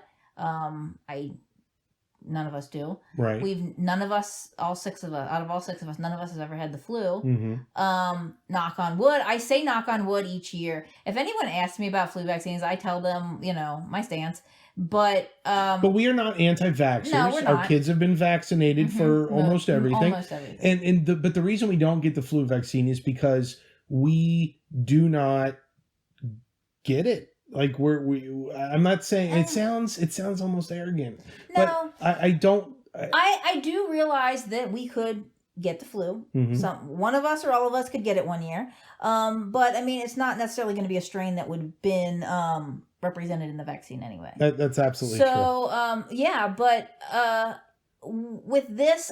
None of us do. Right. None of us, all six of us, out of all six of us, none of us has ever had the flu. Knock on wood. I say knock on wood each year. If anyone asks me about flu vaccines, I tell them, my stance. But we are not anti-vaxxers. No, we're not. Our kids have been vaccinated for almost everything. Almost everything. But the reason we don't get the flu vaccine is because we do not get it. Like I'm not saying it sounds almost arrogant. No, but I don't. I do realize that we could get the flu. One of us or all of us could get it one year. But I mean, it's not necessarily going to be a strain that would have been represented in the vaccine anyway. That's absolutely true. So but with this,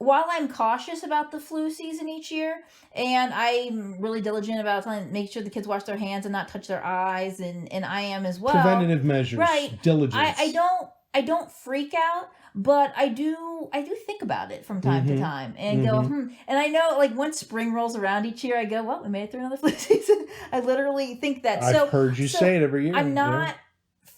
while I'm cautious about the flu season each year, and I'm really diligent about making sure the kids wash their hands and not touch their eyes, and I am as well. Preventative measures, right? Diligence. I don't freak out, but I do think about it from time to time and go, And I know, like, once spring rolls around each year, I go, well, we made it through another flu season. I literally think that. I've heard you say it every year. I'm not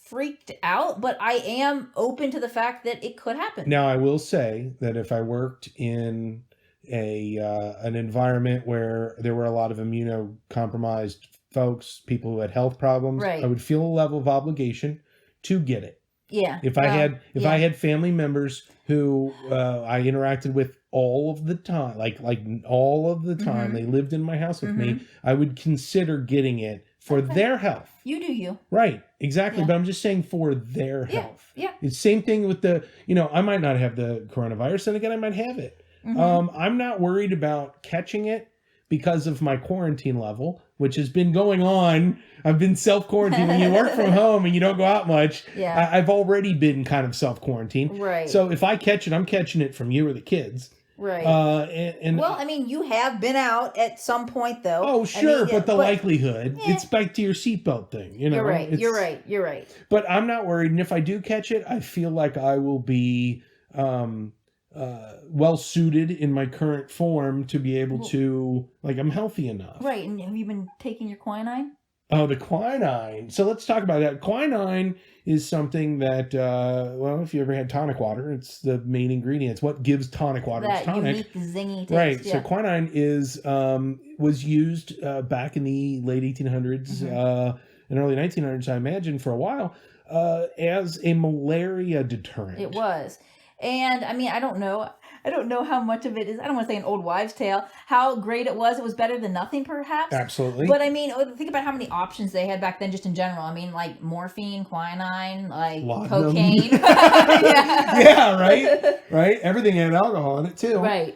freaked out, but I am open to the fact that it could happen. Now, I will say that if I worked in an environment where there were a lot of immunocompromised folks, people who had health problems, I would feel a level of obligation to get it. Yeah. If I had family members who I interacted with all of the time, like all of the time, they lived in my house with me, I would consider getting it for their health. You do you. Right. Exactly. Yeah. But I'm just saying for their health. Yeah. It's the same thing with I might not have the coronavirus, and again, I might have it. I'm not worried about catching it because of my quarantine level, which has been going on. I've been self-quarantined. When you work from home and you don't go out much, I've already been kind of self-quarantined. Right. So if I catch it, I'm catching it from you or the kids. Right. Well, I mean, you have been out at some point, though. Oh, sure, but the likelihood, it's back to your seatbelt thing. You're right. You're right. But I'm not worried, and if I do catch it, I feel like I will be well suited in my current form to be able to, I'm healthy enough. Right, and have you been taking your quinine? Oh, the quinine. So let's talk about that. Quinine is something that, if you ever had tonic water, it's the main ingredient. It's what gives tonic water its tonic. Unique, zingy taste. Right. Yeah. So quinine was used back in the late 1800s and early 1900s, I imagine, for a while, as a malaria deterrent. It was. And, I mean, I don't know how much of it is, I don't want to say an old wives' tale, how great it was. It was better than nothing, perhaps. Absolutely. But, I mean, think about how many options they had back then just in general. I mean, like morphine, quinine, cocaine. Yeah, right? Right? Everything had alcohol in it, too. Right.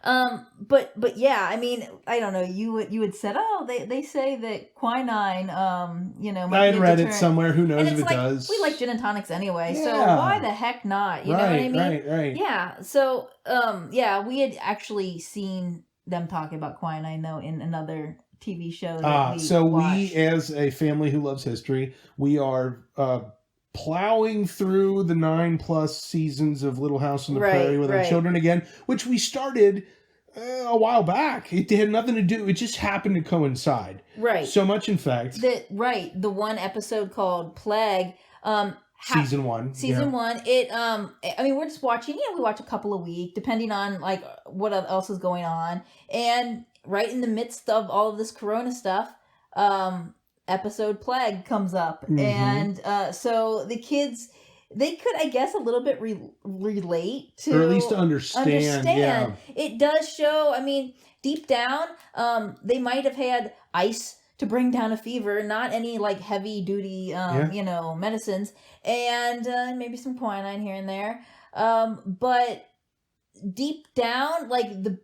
But yeah, I mean, I don't know. You had said, they say that quinine, might I had be a read deterrent. it somewhere. Who knows if it does? We like gin and tonics anyway, yeah. so why the heck not? You know what I mean? Right. Yeah. So, we had actually seen them talking about quinine though in another TV show that we, as a family who loves history, we are plowing through the 9+ seasons of Little House on the Prairie with our children again, which we started a while back. It had nothing to do. It just happened to coincide. Right. So much, in fact. The one episode called Plague season one. Season one. It I mean, we're just watching, we watch a couple a week depending on like what else is going on. And right in the midst of all of this corona stuff, episode Plague comes up. And so the kids, they could, I guess, a little bit relate to, or at least understand. Yeah. It does show, I mean, deep down, they might have had ice to bring down a fever, not any like heavy duty, medicines, and maybe some quinine here and there. But deep down, like the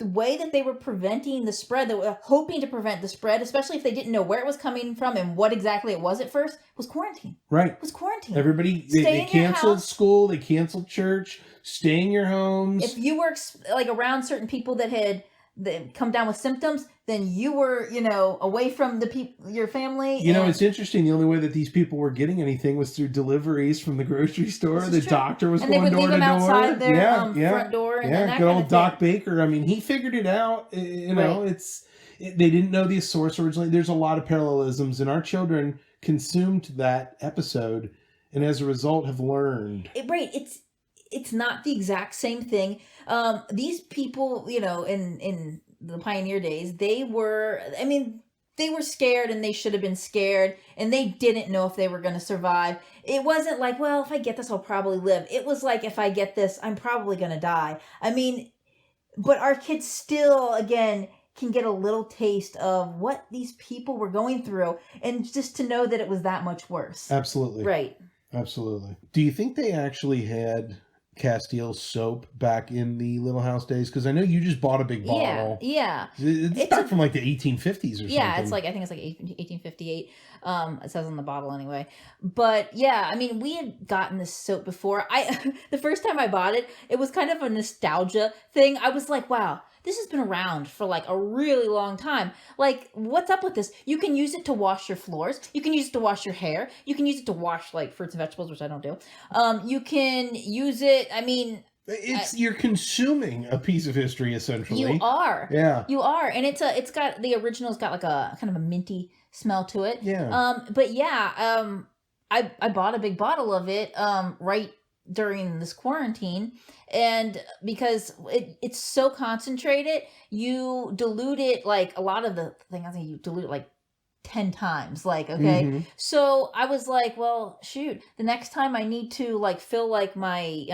way that they were preventing the spread, they were hoping to prevent the spread, especially if they didn't know where it was coming from and what exactly it was at first, was quarantine. Right. It was quarantine. Everybody, they canceled school, they canceled church, stay in your homes. If you were like around certain people that had come down with symptoms, then you were, away from your family. It's interesting. The only way that these people were getting anything was through deliveries from the grocery store. The doctor was going door to door. And they would leave them outside their front door. And good old Doc Baker. I mean, he figured it out. They didn't know the source originally. There's a lot of parallelisms, and our children consumed that episode, and as a result have learned. It's not the exact same thing. These people, in the pioneer days, they were scared, and they should have been scared, and they didn't know if they were going to survive. It wasn't like, well, if I get this, I'll probably live. It was like, if I get this, I'm probably going to die. I mean, but our kids still, again, can get a little taste of what these people were going through, and just to know that it was that much worse. Absolutely. Right. Absolutely. Do you think they actually had Castile soap back in the Little House days? Because I know you just bought a big bottle. Yeah. It's back from like the 1850s or something. Yeah, it's like, I think it's like 1858. It says on the bottle anyway. But yeah, I mean, we had gotten this soap before. The first time I bought it, it was kind of a nostalgia thing. I was like, wow, this has been around for like a really long time. Like, what's up with this? You can use it to wash your floors. You can use it to wash your hair. You can use it to wash like fruits and vegetables, which I don't do. You can use it. I mean, you're consuming a piece of history essentially. You are. Yeah. You are, and it's got the original's got like a kind of a minty smell to it. Yeah. But yeah, I bought a big bottle of it right during this quarantine, and because it's so concentrated, you dilute it like a lot of the thing. I think you dilute it like 10 times, like, okay. So I was like, well, shoot, the next time I need to like fill like my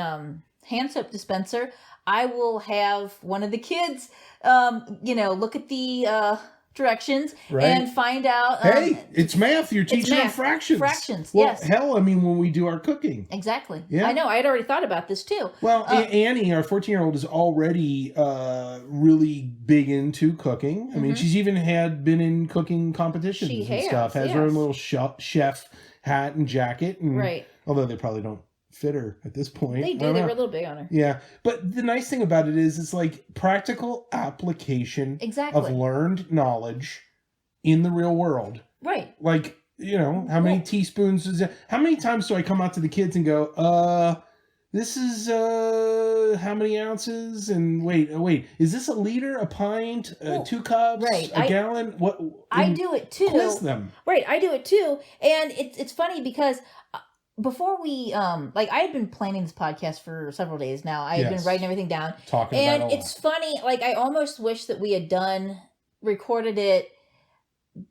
hand soap dispenser, I will have one of the kids look at the directions and find out. Hey, it's math. You're teaching them fractions. Well, yes. Hell, I mean, when we do our cooking. Exactly. Yeah. I know. I had already thought about this too. Well, Annie, our 14-year-old, is already really big into cooking. I mean, she's even been in cooking competitions and stuff. Has her own little chef hat and jacket. And, although they probably don't fit her at this point. They do. They were a little big on her. Yeah. But the nice thing about it is it's like practical application of learned knowledge in the real world. Right. Like, how many teaspoons is it? How many times do I come out to the kids and go, this is how many ounces? And wait, is this a liter, a pint, 2 cups, a gallon? What? I do it too. Quiz them. Right. I do it too. And it's funny because before we, I had been planning this podcast for several days now. I had been writing everything down. Talking about it. And it's funny, like, I almost wish that we had recorded it,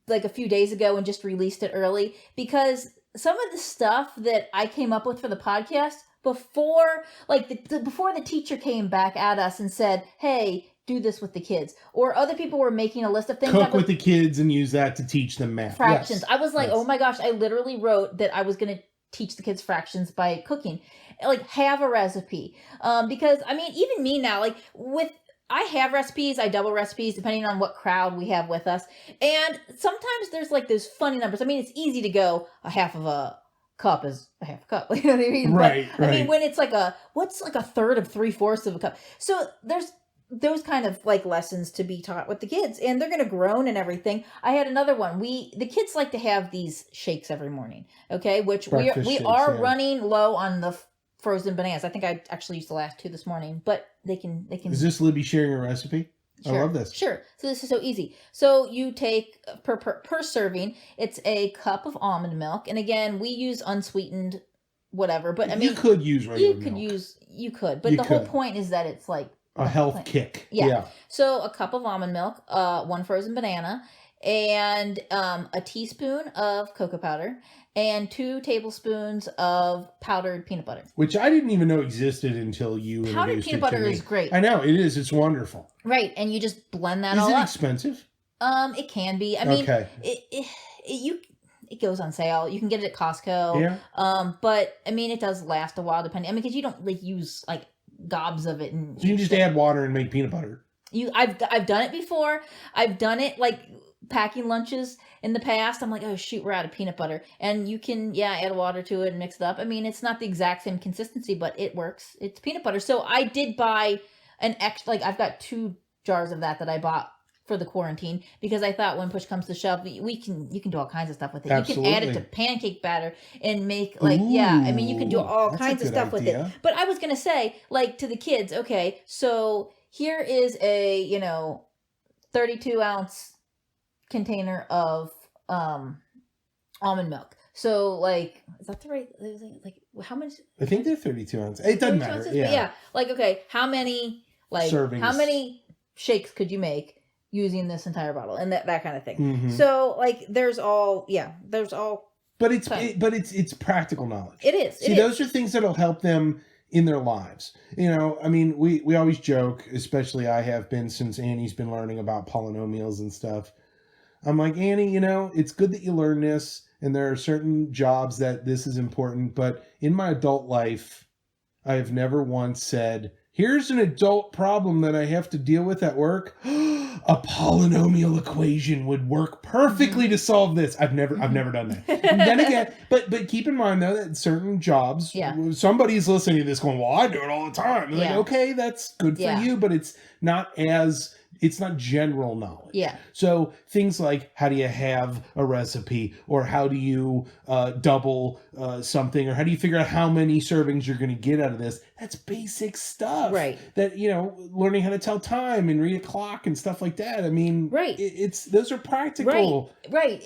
like, a few days ago and just released it early. Because some of the stuff that I came up with for the podcast before, like, before the teacher came back at us and said, hey, do this with the kids. Or other people were making a list of things. Cook with the kids and use that to teach them math. Fractions. Yes. I was like, oh my gosh, I literally wrote that I was going to teach the kids fractions by cooking, like have a recipe. Because I mean, even me now, like I have recipes, I double recipes depending on what crowd we have with us. And sometimes there's like those funny numbers. I mean, it's easy to go a half of a cup is a half a cup. You know what I mean? Right. I mean, when it's like what's like a third of 3/4 of a cup? So there's those kind of like lessons to be taught with the kids, and they're going to groan and everything. I had another one. The kids like to have these shakes every morning. Okay. Which we are running low on the frozen bananas. I think I actually used the last 2 this morning, but they can. Is this Libby sharing a recipe? Sure. I love this. Sure. So this is so easy. So you take per serving, it's a cup of almond milk. And again, we use unsweetened whatever. But I mean, you could use regular milk. But the whole point is that it's like a health kick. Yeah. So a cup of almond milk, 1 frozen banana, and a teaspoon of cocoa powder, and 2 tablespoons of powdered peanut butter. Which I didn't even know existed until you introduced powdered peanut butter is great. I know, it is. It's wonderful. Right, and you just blend that all up. Is it expensive? It can be. I mean, it goes on sale. You can get it at Costco. Yeah. But I mean, it does last a while, depending. I mean, because you don't like use like gobs of it, and so you can just add water and make peanut butter. I've done it before. I've done it like packing lunches in the past. I'm like, oh shoot, we're out of peanut butter, and you can add water to it and mix it up. I mean, it's not the exact same consistency, but it works. It's peanut butter. So I did buy an extra. Like I've got 2 jars of that I bought for the quarantine, because I thought when push comes to shove, you can do all kinds of stuff with it. Absolutely. You can add it to pancake batter and make I mean, you can do all kinds of stuff with it. But I was gonna say, like, to the kids, okay, so here is a 32-ounce container of almond milk. So like, is that the right, like how much? I think they're 32 ounces. It doesn't matter. Ounces? Yeah. Like, okay, how many servings? How many shakes could you make using this entire bottle, and that kind of thing. Mm-hmm. So like there's all but it's practical knowledge. It is. See, those are things that'll help them in their lives. I mean, we always joke, especially I have been since Annie's been learning about polynomials and stuff. I'm like, Annie, it's good that you learn this, and there are certain jobs that this is important, but in my adult life, I have never once said, here's an adult problem that I have to deal with at work. A polynomial equation would work perfectly to solve this. I've never done that. And then again, but keep in mind though that certain jobs, somebody's listening to this going, well, I do it all the time. Like, okay, that's good for you, but it's not general knowledge. Yeah. So things like, how do you have a recipe, or how do you double something, or how do you figure out how many servings you're going to get out of this? That's basic stuff. Right. That, learning how to tell time and read a clock and stuff like that. I mean, right. Those are practical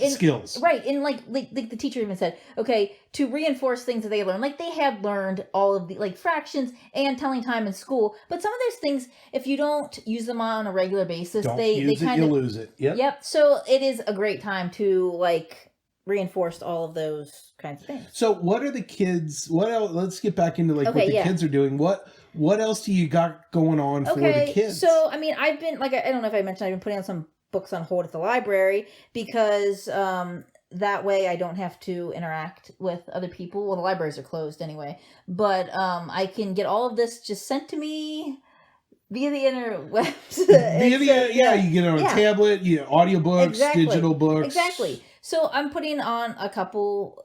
skills. Right. And like the teacher even said, okay, to reinforce things that they learn, like they had learned all of the like fractions and telling time in school, but some of those things, if you don't use them on a regular basis, they kind of lose it. Yep. So it is a great time to like reinforce all of those kinds of things. So what are the kids? What else? Let's get back into what the kids are doing. What else do you got going on for the kids? So I mean, I've been I don't know if I mentioned, I've been putting on some books on hold at the library, because that way I don't have to interact with other people. Well, the libraries are closed anyway, but I can get all of this just sent to me via the interwebs. You get on a tablet, audiobooks, digital books. Exactly. So I'm putting on a couple,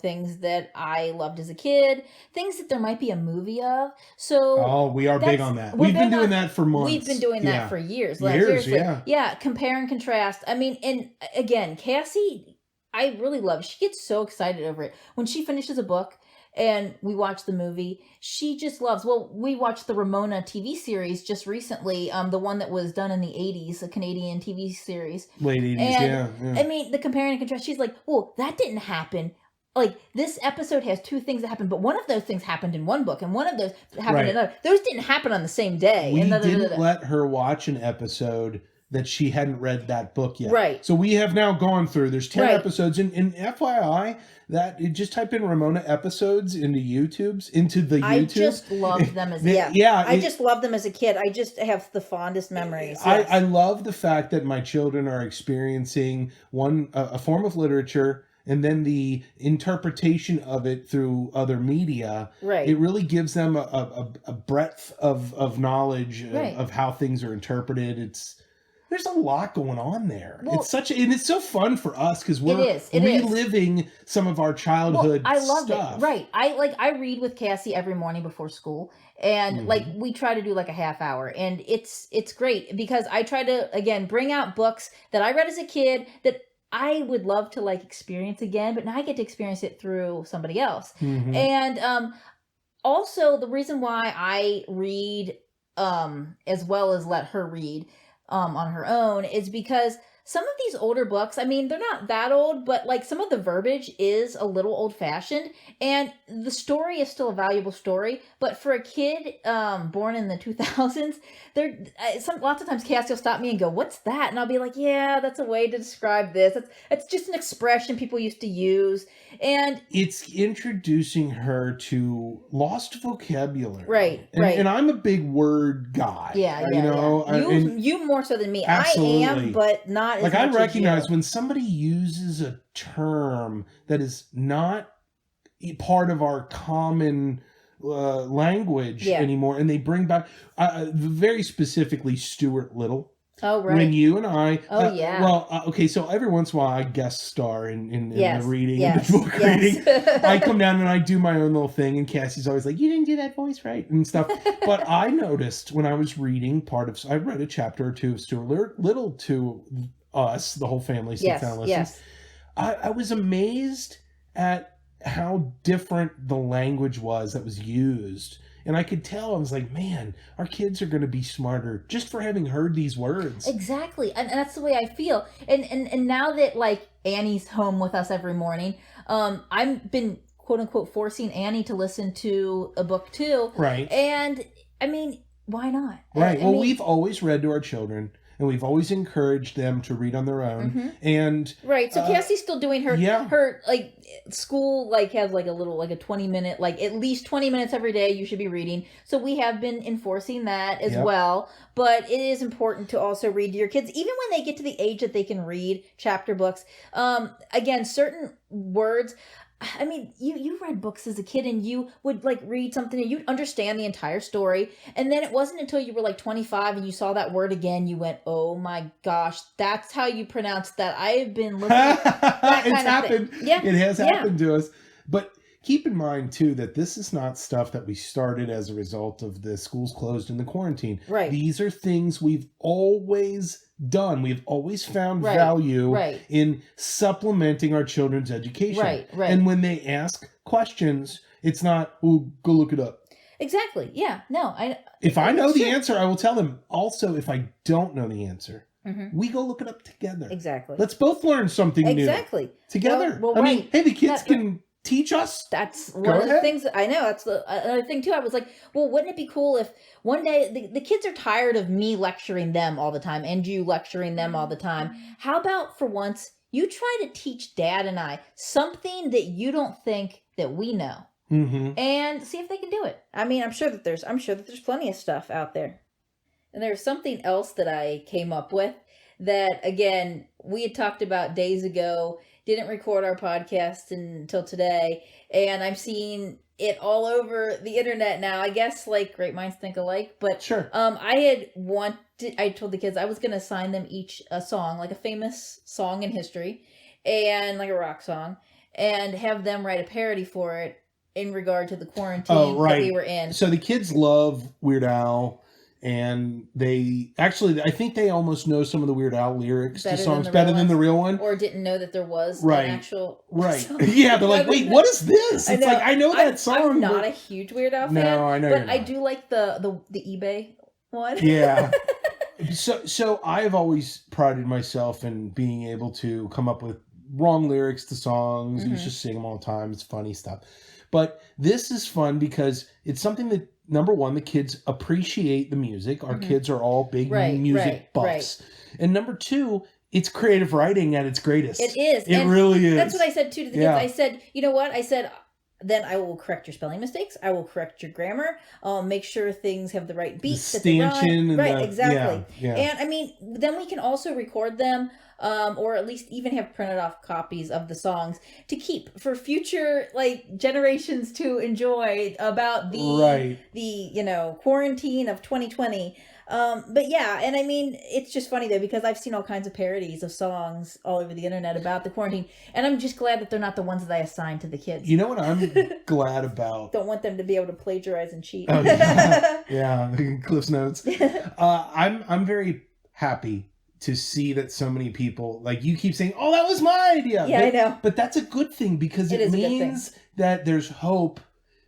things that I loved as a kid, things that there might be a movie of. So we are big on that. We've been doing that for months. We've been doing that for years. Seriously. Yeah, compare and contrast. I mean, and again, Cassie, I really love, she gets so excited over it. When she finishes a book and we watch the movie, she just loves. Well, we watched the Ramona TV series just recently, the one that was done in the 80s, a Canadian TV series. Late 80s, and, I mean, the comparing and contrast, she's like, well, that didn't happen. Like, this episode has 2 things that happened, but one of those things happened in one book, and one of those happened in another. Those didn't happen on the same day. We didn't let her watch an episode that she hadn't read that book yet. Right. So we have now gone through, there's 10 episodes, and FYI, just type in Ramona episodes into YouTube. I just loved them as I just loved them as a kid. I just have the fondest memories. Yes. I love the fact that my children are experiencing a form of literature, and then the interpretation of it through other media. Right. It really gives them a breadth of knowledge of how things are interpreted. There's a lot going on there. Well, it's so fun for us because we're reliving some of our childhood I love stuff. It. Right. I read with Cassie every morning before school, and we try to do like a half hour, and it's great because I try to again bring out books that I read as a kid that I would love to like experience again, but now I get to experience it through somebody else. Mm-hmm. And also the reason why I read as well as let her read on her own is because some of these older books, I mean, they're not that old, but like some of the verbiage is a little old fashioned, and the story is still a valuable story. But for a kid born in the 2000s, lots of times Cassie will stop me and go, "What's that?" And I'll be like, "Yeah, that's a way to describe this. It's just an expression people used to use." And it's introducing her to lost vocabulary. Right. And I'm a big word guy. Yeah. You more so than me. Absolutely. I am, but not as like much I recognize as you. when somebody uses a term that is not part of our common language anymore, and they bring back very specifically Stuart Little. Oh, right. When you and I... okay, so every once in a while I guest star in the reading, yes, the book reading. I come down and I do my own little thing, and Cassie's always like, "You didn't do that voice right," and stuff. But I noticed when I was reading I read a chapter or two of Stuart Little to us, the whole family, sits down and listens. I was amazed at how different the language was that was used. And I could tell, I was like, man, our kids are going to be smarter just for having heard these words. Exactly. And that's the way I feel. And now that, like, Annie's home with us every morning, I've been, quote unquote, forcing Annie to listen to a book too. Right. And, I mean, why not? Right. Well, we've always read to our children. And we've always encouraged them to read on their own. Mm-hmm. And right. So Cassie's still doing her like school, like has like a little, like a 20-minute, like at least 20 minutes every day you should be reading. So we have been enforcing that as well. But it is important to also read to your kids, even when they get to the age that they can read chapter books. Again, certain words. I mean, you read books as a kid, and you would like read something and you'd understand the entire story. And then it wasn't until you were like 25 and you saw that word again, you went, "Oh my gosh, that's how you pronounce that." I have been looking at that it's happened. Yeah. It has happened to us. But keep in mind, too, that this is not stuff that we started as a result of the schools closed in the quarantine. Right. These are things we've always done. We've always found value in supplementing our children's education. Right. And when they ask questions, it's not, "Oh, go look it up." Exactly. Yeah. No. If I know the answer, I will tell them. Also, if I don't know the answer, we go look it up together. Exactly. Let's both learn something new. Exactly. Together. Well, I mean, hey, the kids can teach us. That's one of the things that I know. That's another thing too. I was like, well, wouldn't it be cool if one day the kids are tired of me lecturing them all the time and you lecturing them all the time. How about for once you try to teach Dad and I something that you don't think that we know, and see if they can do it. I mean, I'm sure that there's plenty of stuff out there. And there's something else that I came up with that, again, we had talked about days ago. Didn't record our podcast until today, and I'm seeing it all over the internet now. I guess like great minds think alike, but sure. I told the kids I was going to assign them each a song, like a famous song in history, and like a rock song, and have them write a parody for it in regard to the quarantine that we were in. So the kids love Weird Al. And I think they almost know some of the Weird Al lyrics to songs better than the real one. Or didn't know that there was an actual song. Yeah, they're like, "Wait, what is this?" It's like, I know that song. I'm not a huge Weird Al fan. No, I know. But I do like the eBay one. Yeah. So I've always prided myself in being able to come up with wrong lyrics to songs. You just sing them all the time. It's funny stuff. But this is fun because it's something that, number one, the kids appreciate the music. Our kids are all big music buffs. And number two, it's creative writing at its greatest. It is. It really is. That's what I said too to the kids. I said, you know what? I said, then I will correct your spelling mistakes. I will correct your grammar. I'll make sure things have the right beat. The stanchion. Exactly. Yeah. And I mean, then we can also record them. Or at least even have printed off copies of the songs to keep for future generations to enjoy about the quarantine of 2020. But yeah, and I mean, it's just funny though, because I've seen all kinds of parodies of songs all over the internet about the quarantine, and I'm just glad that they're not the ones that I assigned to the kids. You know what I'm glad about? Don't want them to be able to plagiarize and cheat. Oh, yeah. Cliff's Notes. I'm very happy to see that so many people, like you keep saying, "Oh, that was my idea." Yeah, I know. But that's a good thing because it means that there's hope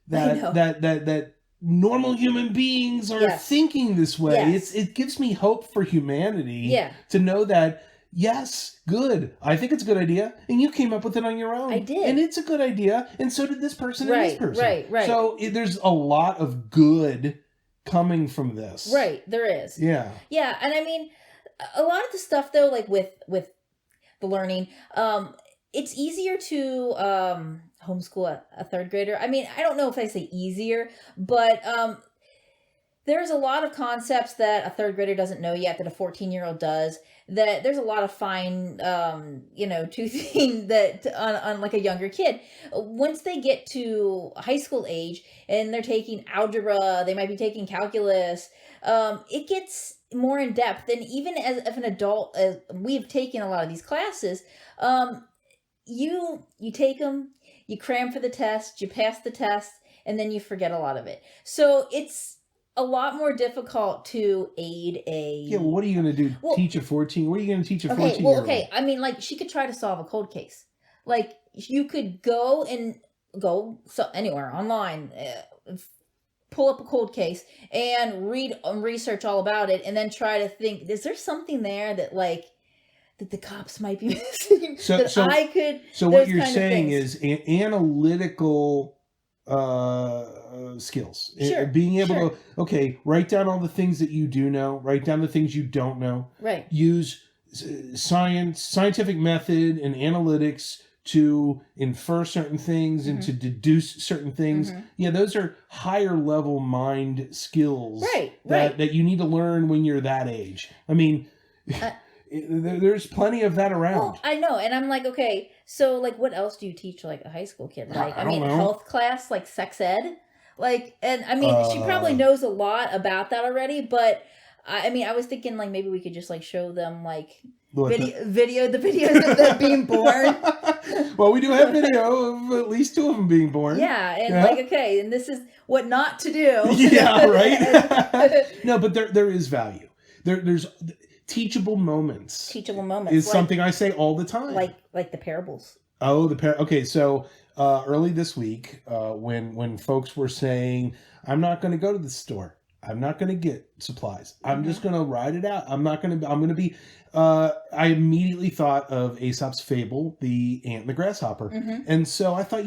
that normal human beings are thinking this way. Yes. It gives me hope for humanity to know that Yes, good. I think it's a good idea. And you came up with it on your own. I did. And it's a good idea. And so did this person and this person. Right. So there's a lot of good coming from this. Right, there is. Yeah. Yeah, and I mean, a lot of the stuff, though, like with the learning, it's easier to homeschool a third grader. I mean, I don't know if I say easier, but there's a lot of concepts that a third grader doesn't know yet that a 14-year-old does. That there's a lot of fine, toothing that on like a younger kid. Once they get to high school age and they're taking algebra, they might be taking calculus. It gets more in depth, and even as an adult, as we've taken a lot of these classes, you take them, you cram for the test, you pass the test, and then you forget a lot of it. So it's a lot more difficult to aid a... Yeah, well, what are you going to do? Teach a 14? What are you going to teach a 14-year-old? Okay. I mean, like, she could try to solve a cold case. Like, you could go anywhere online, pull up a cold case and read and research all about it, and then try to think, is there something there that, like, that the cops might be missing? So what you're saying is analytical skills. Sure. Being able to, write down all the things that you do know, write down the things you don't know. Right. Use scientific method and analytics to infer certain things and to deduce certain things. Yeah, those are higher level mind skills that you need to learn when you're that age. I mean, there's plenty of that around. Well, I know, and I'm like, okay, so like, what else do you teach like a high school kid? Like, I mean, health class, like sex ed, like, and I mean, she probably knows a lot about that already. But I mean, I was thinking like maybe we could just like show them like the videos of them being born. Well, we do have video of at least 2 of them being born. Yeah, and like, okay, and this is what not to do. Yeah, right. No, but there is value. There's teachable moments is something I say all the time. Like the parables. Oh, okay, so early this week, when folks were saying, I'm not going to go to the store. I'm not going to get supplies. I'm just going to ride it out. I'm going to be, I immediately thought of Aesop's fable, The Ant and the Grasshopper. And so I thought,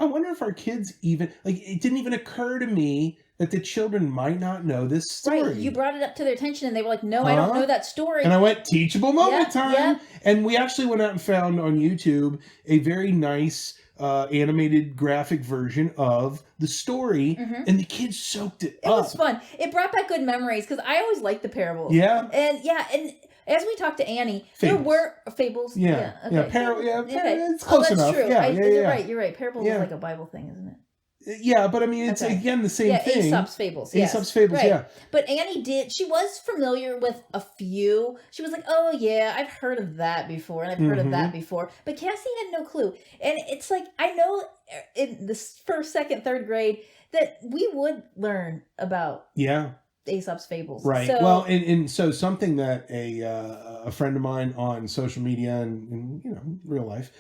I wonder if our kids even, like, it didn't even occur to me that the children might not know this story. Right, you brought it up to their attention and they were like, no, I don't know that story. And I went, teachable moment time. Yeah. And we actually went out and found on YouTube a very nice animated graphic version of the story, and the kids soaked it up. It was fun. It brought back good memories, because I always liked the parables. Yeah. And as we talked to Annie, there were fables. Yeah. It's close that's enough. True. Yeah. You're right. Parables is like a Bible thing, isn't it? Yeah, but I mean, it's again the same thing. Aesop's fables. Aesop's fables, right. But Annie she was familiar with a few. She was like, oh yeah, I've heard of that before, and I've heard of that before. But Cassie had no clue. And it's like, I know in the first, second, third grade that we would learn about Aesop's fables. Right. So, well, and so something that a friend of mine on social media and real life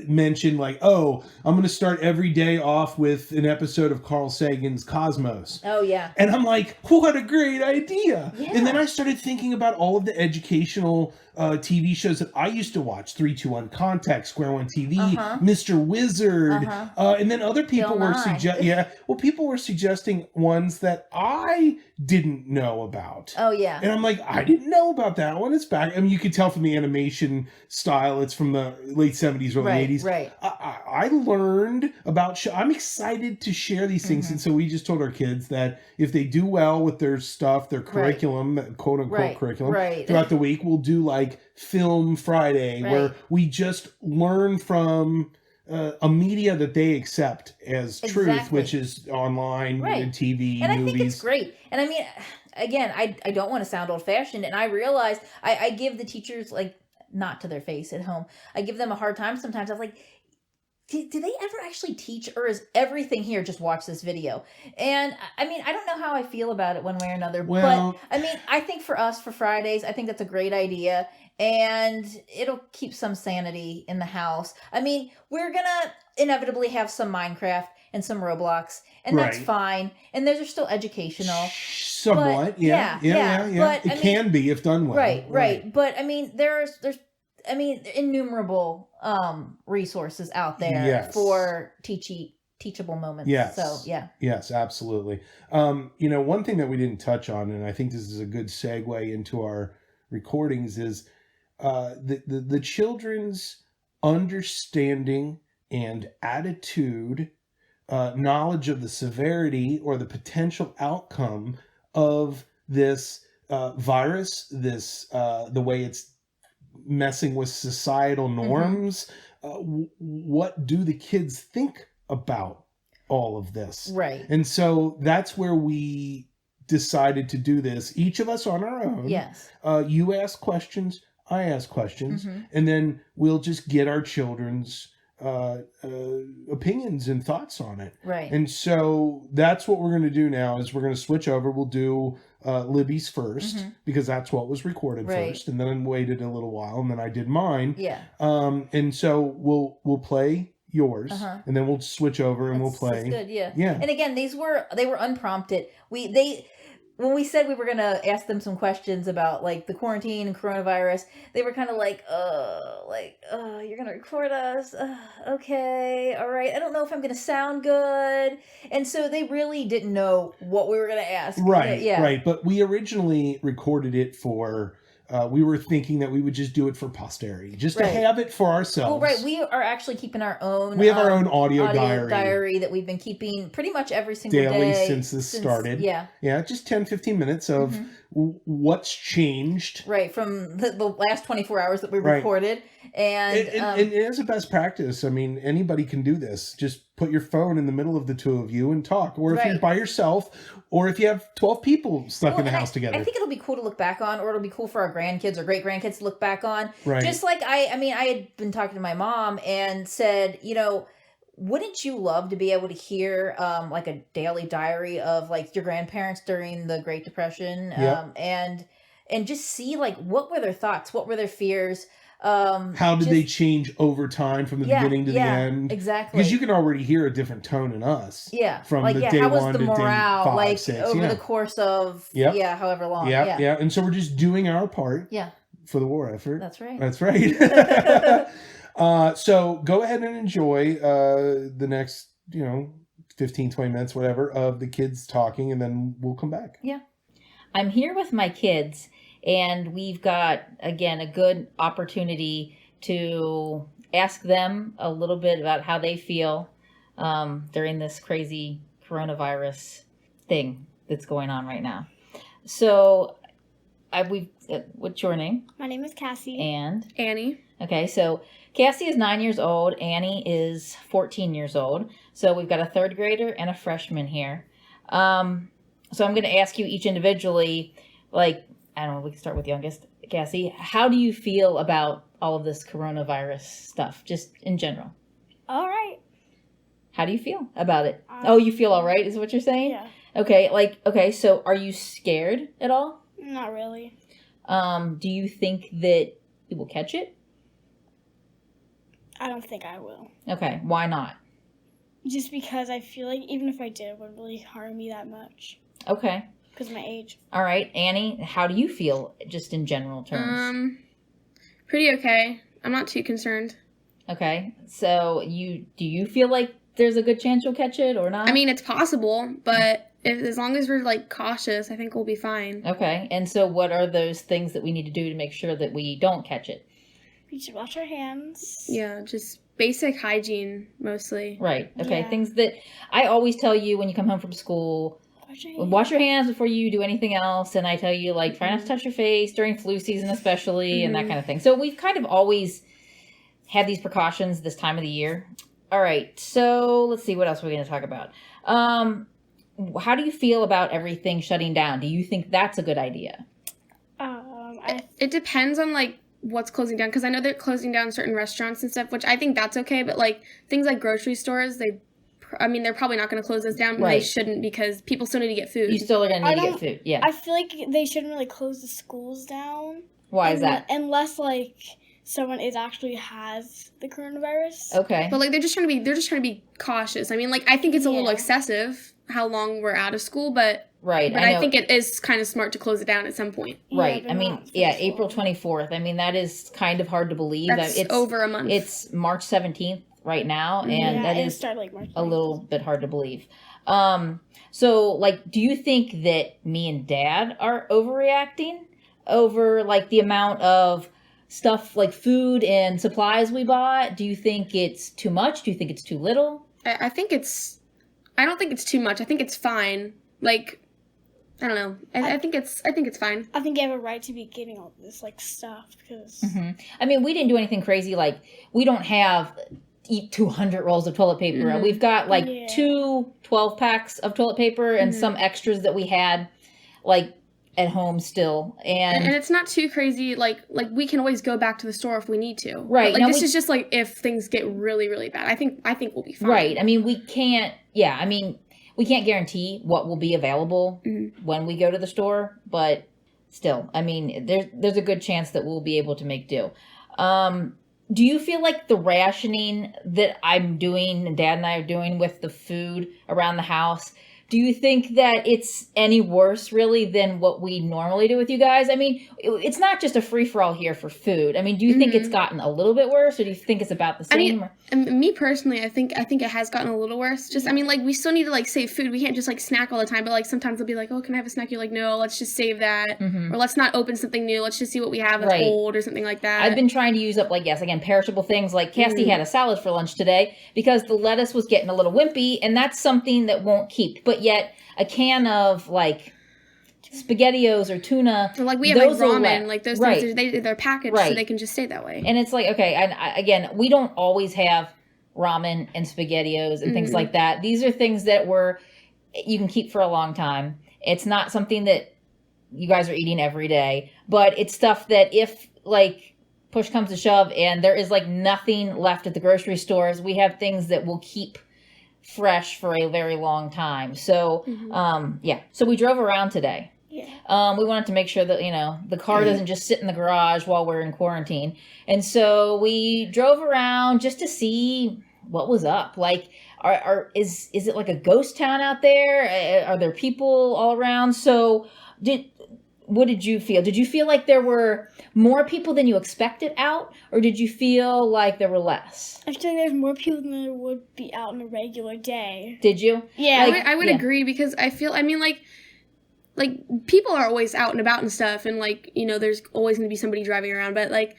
mentioned, like, I'm going to start every day off with an episode of Carl Sagan's Cosmos. Oh, yeah. And I'm like, what a great idea. Yeah. And then I started thinking about all of the educational TV shows that I used to watch, 3-2-1 Contact, Square One TV, Mr. Wizard. And then other people were suggesting ones that I didn't know about. Oh, yeah. And I'm like, I didn't know about that one. It's back. I mean, you could tell from the animation style, it's from the late 70s, early 80s. Right. I learned about I'm excited to share these things. And so we just told our kids that if they do well with their stuff, their curriculum, quote unquote curriculum, throughout the week, we'll do like Film Friday, where we just learn from a media that they accept as truth, which is online and TV, and movies. I think it's great. And I mean, again, I don't want to sound old-fashioned, and I realize I give the teachers, like, not to their face at home, I give them a hard time sometimes. I'm like, do they ever actually teach, or is everything here just watch this video? And I mean, I don't know how I feel about it one way or another, but I mean, I think for us, for Fridays, I think that's a great idea. and it'll keep some sanity in the house. I mean, we're gonna inevitably have some Minecraft and some Roblox, and that's fine. And those are still educational. Somewhat, yeah. But, it can be if done well. Right. But I mean, there's innumerable resources out there for teachable moments. Yes. So, yeah. Yes, absolutely. One thing that we didn't touch on, and I think this is a good segue into our recordings, is the children's understanding and attitude, knowledge of the severity or the potential outcome of this virus, the way it's messing with societal norms. What do the kids think about all of this? Right. And so that's where we decided to do this, each of us on our own. Yes. You ask questions, I ask questions, and then we'll just get our children's opinions and thoughts on it. Right. And so that's what we're going to do now, is we're going to switch over. We'll do Libby's first, because that's what was recorded first, and then I waited a little while, and then I did mine. Yeah. And so we'll play yours, and then we'll switch over and we'll play. That's good, yeah. Yeah. And again, they were unprompted. When we said we were gonna ask them some questions about like the quarantine and coronavirus, they were kind of like, you're gonna record us? Okay, all right. I don't know if I'm gonna sound good, and so they really didn't know what we were gonna ask. Right, yeah. Right. But we originally recorded it for. We were thinking that we would just do it for posterity, just to have it for ourselves. Well, we are actually keeping our own. We have our own audio diary that we've been keeping pretty much every single daily day since this started. Yeah. Yeah, just 10-15 minutes of what's changed. Right, from the last 24 hours that we recorded. And as a best practice, I mean, anybody can do this. Just put your phone in the middle of the two of you and talk. Or if you're by yourself, or if you have 12 people stuck in the house together. I think it'll be cool to look back on, or it'll be cool for our grandkids or great-grandkids to look back on. Right. Just like I had been talking to my mom and said, wouldn't you love to be able to hear like a daily diary of like your grandparents during the Great Depression, and just see like what were their thoughts, what were their fears, how did they change over time from the beginning to the end? Exactly. Because you can already hear a different tone in us. Yeah. From the day how was one the to morale, day 5, like 6. over the course of however long. Yeah. And so we're just doing our part. Yeah. For the war effort. That's right. That's right. So go ahead and enjoy the next, 15, 20 minutes, whatever, of the kids talking, and then we'll come back. Yeah. I'm here with my kids, and we've got, again, a good opportunity to ask them a little bit about how they feel during this crazy coronavirus thing that's going on right now. So, what's your name? My name is Cassie. And? Annie. Okay, so Cassie is 9 years old. Annie is 14 years old. So we've got a third grader and a freshman here. So I'm going to ask you each individually, like, I don't know, we can start with youngest. Cassie, how do you feel about all of this coronavirus stuff, just in general? All right. How do you feel about it? You feel all right, is what you're saying? Yeah. Okay, so are you scared at all? Not really. Do you think that you will catch it? I don't think I will. Okay, why not? Just because I feel like even if I did, it wouldn't really harm me that much. Okay. Because of my age. All right, Annie, how do you feel just in general terms? Pretty okay. I'm not too concerned. Okay, so do you feel like there's a good chance you'll catch it or not? I mean, it's possible, but as long as we're like cautious, I think we'll be fine. Okay, and so what are those things that we need to do to make sure that we don't catch it? We should wash our hands. Yeah, just basic hygiene mostly. Right. Okay, Yeah. things that I always tell you when you come home from school. Wash your hands before you do anything else, and I tell you, like, try not to touch your face during flu season especially, and that kind of thing. So we've kind of always had these precautions this time of the year. All right, so let's see, what else we're going to talk about. How do you feel about everything shutting down? Do you think that's a good idea? It depends on, like, what's closing down, because I know they're closing down certain restaurants and stuff, which I think that's okay, but, like, things like grocery stores, they're probably not going to close this down, and Right. they shouldn't, because people still need to get food. You still are going to need to get food, yeah. I feel like they shouldn't really close the schools down. Why is that? Unless like someone actually has the coronavirus. Okay. But like they're just trying to be cautious. I mean, like I think it's a little excessive how long we're out of school, but right. But I think it is kind of smart to close it down at some point. Right. I mean, April 24th. I mean, that is kind of hard to believe. That's it's over a month. It's March 17th right now, and that is like a little bit hard to believe. So, like, do you think that me and Dad are overreacting over, like, the amount of stuff, like food and supplies we bought? Do you think it's too much? Do you think it's too little? I don't think it's too much. I think it's fine. Like, I don't know. I think it's fine. I think you have a right to be getting all this, like, stuff, because... I mean, we didn't do anything crazy. Like, we don't have... eat 200 rolls of toilet paper. We've got like 2 12-packs of toilet paper and some extras that we had like at home still. And it's not too crazy. Like we can always go back to the store if we need to. Right. But, like, this is just like if things get really, really bad. I think we'll be fine. Right. I mean, we can't guarantee what will be available when we go to the store, but still, I mean, there's a good chance that we'll be able to make do. Do you feel like the rationing that I'm doing and Dad and I are doing with the food around the house, do you think that it's any worse really than what we normally do with you guys? I mean, it's not just a free-for-all here for food. I mean, do you think it's gotten a little bit worse, or do you think it's about the same? I mean, me personally, I think it has gotten a little worse. Just, I mean, like, we still need to, like, save food. We can't just, like, snack all the time. But, like, sometimes they'll be like, oh, can I have a snack? You're like, no, let's just save that. Or let's not open something new. Let's just see what we have that's old or something like that. I've been trying to use up, like, perishable things. Like, Cassie had a salad for lunch today because the lettuce was getting a little wimpy, and that's something that won't keep. But yet, a can of, like, SpaghettiOs or tuna. Or like we have like ramen, like those things, they're packaged so they can just stay that way. And it's like, okay, and again, we don't always have ramen and SpaghettiOs and things like that. These are things that you can keep for a long time. It's not something that you guys are eating every day, but it's stuff that if like push comes to shove and there is like nothing left at the grocery stores, we have things that will keep fresh for a very long time. So, so we drove around today. Yeah. We wanted to make sure that, the car doesn't just sit in the garage while we're in quarantine. And so we drove around just to see what was up. Like, is it like a ghost town out there? Are there people all around? So what did you feel? Did you feel like there were more people than you expected out? Or did you feel like there were less? I feel like there's more people than there would be out on a regular day. Did you? Yeah. Like, I would agree because like people are always out and about and stuff, and like, there's always going to be somebody driving around, but like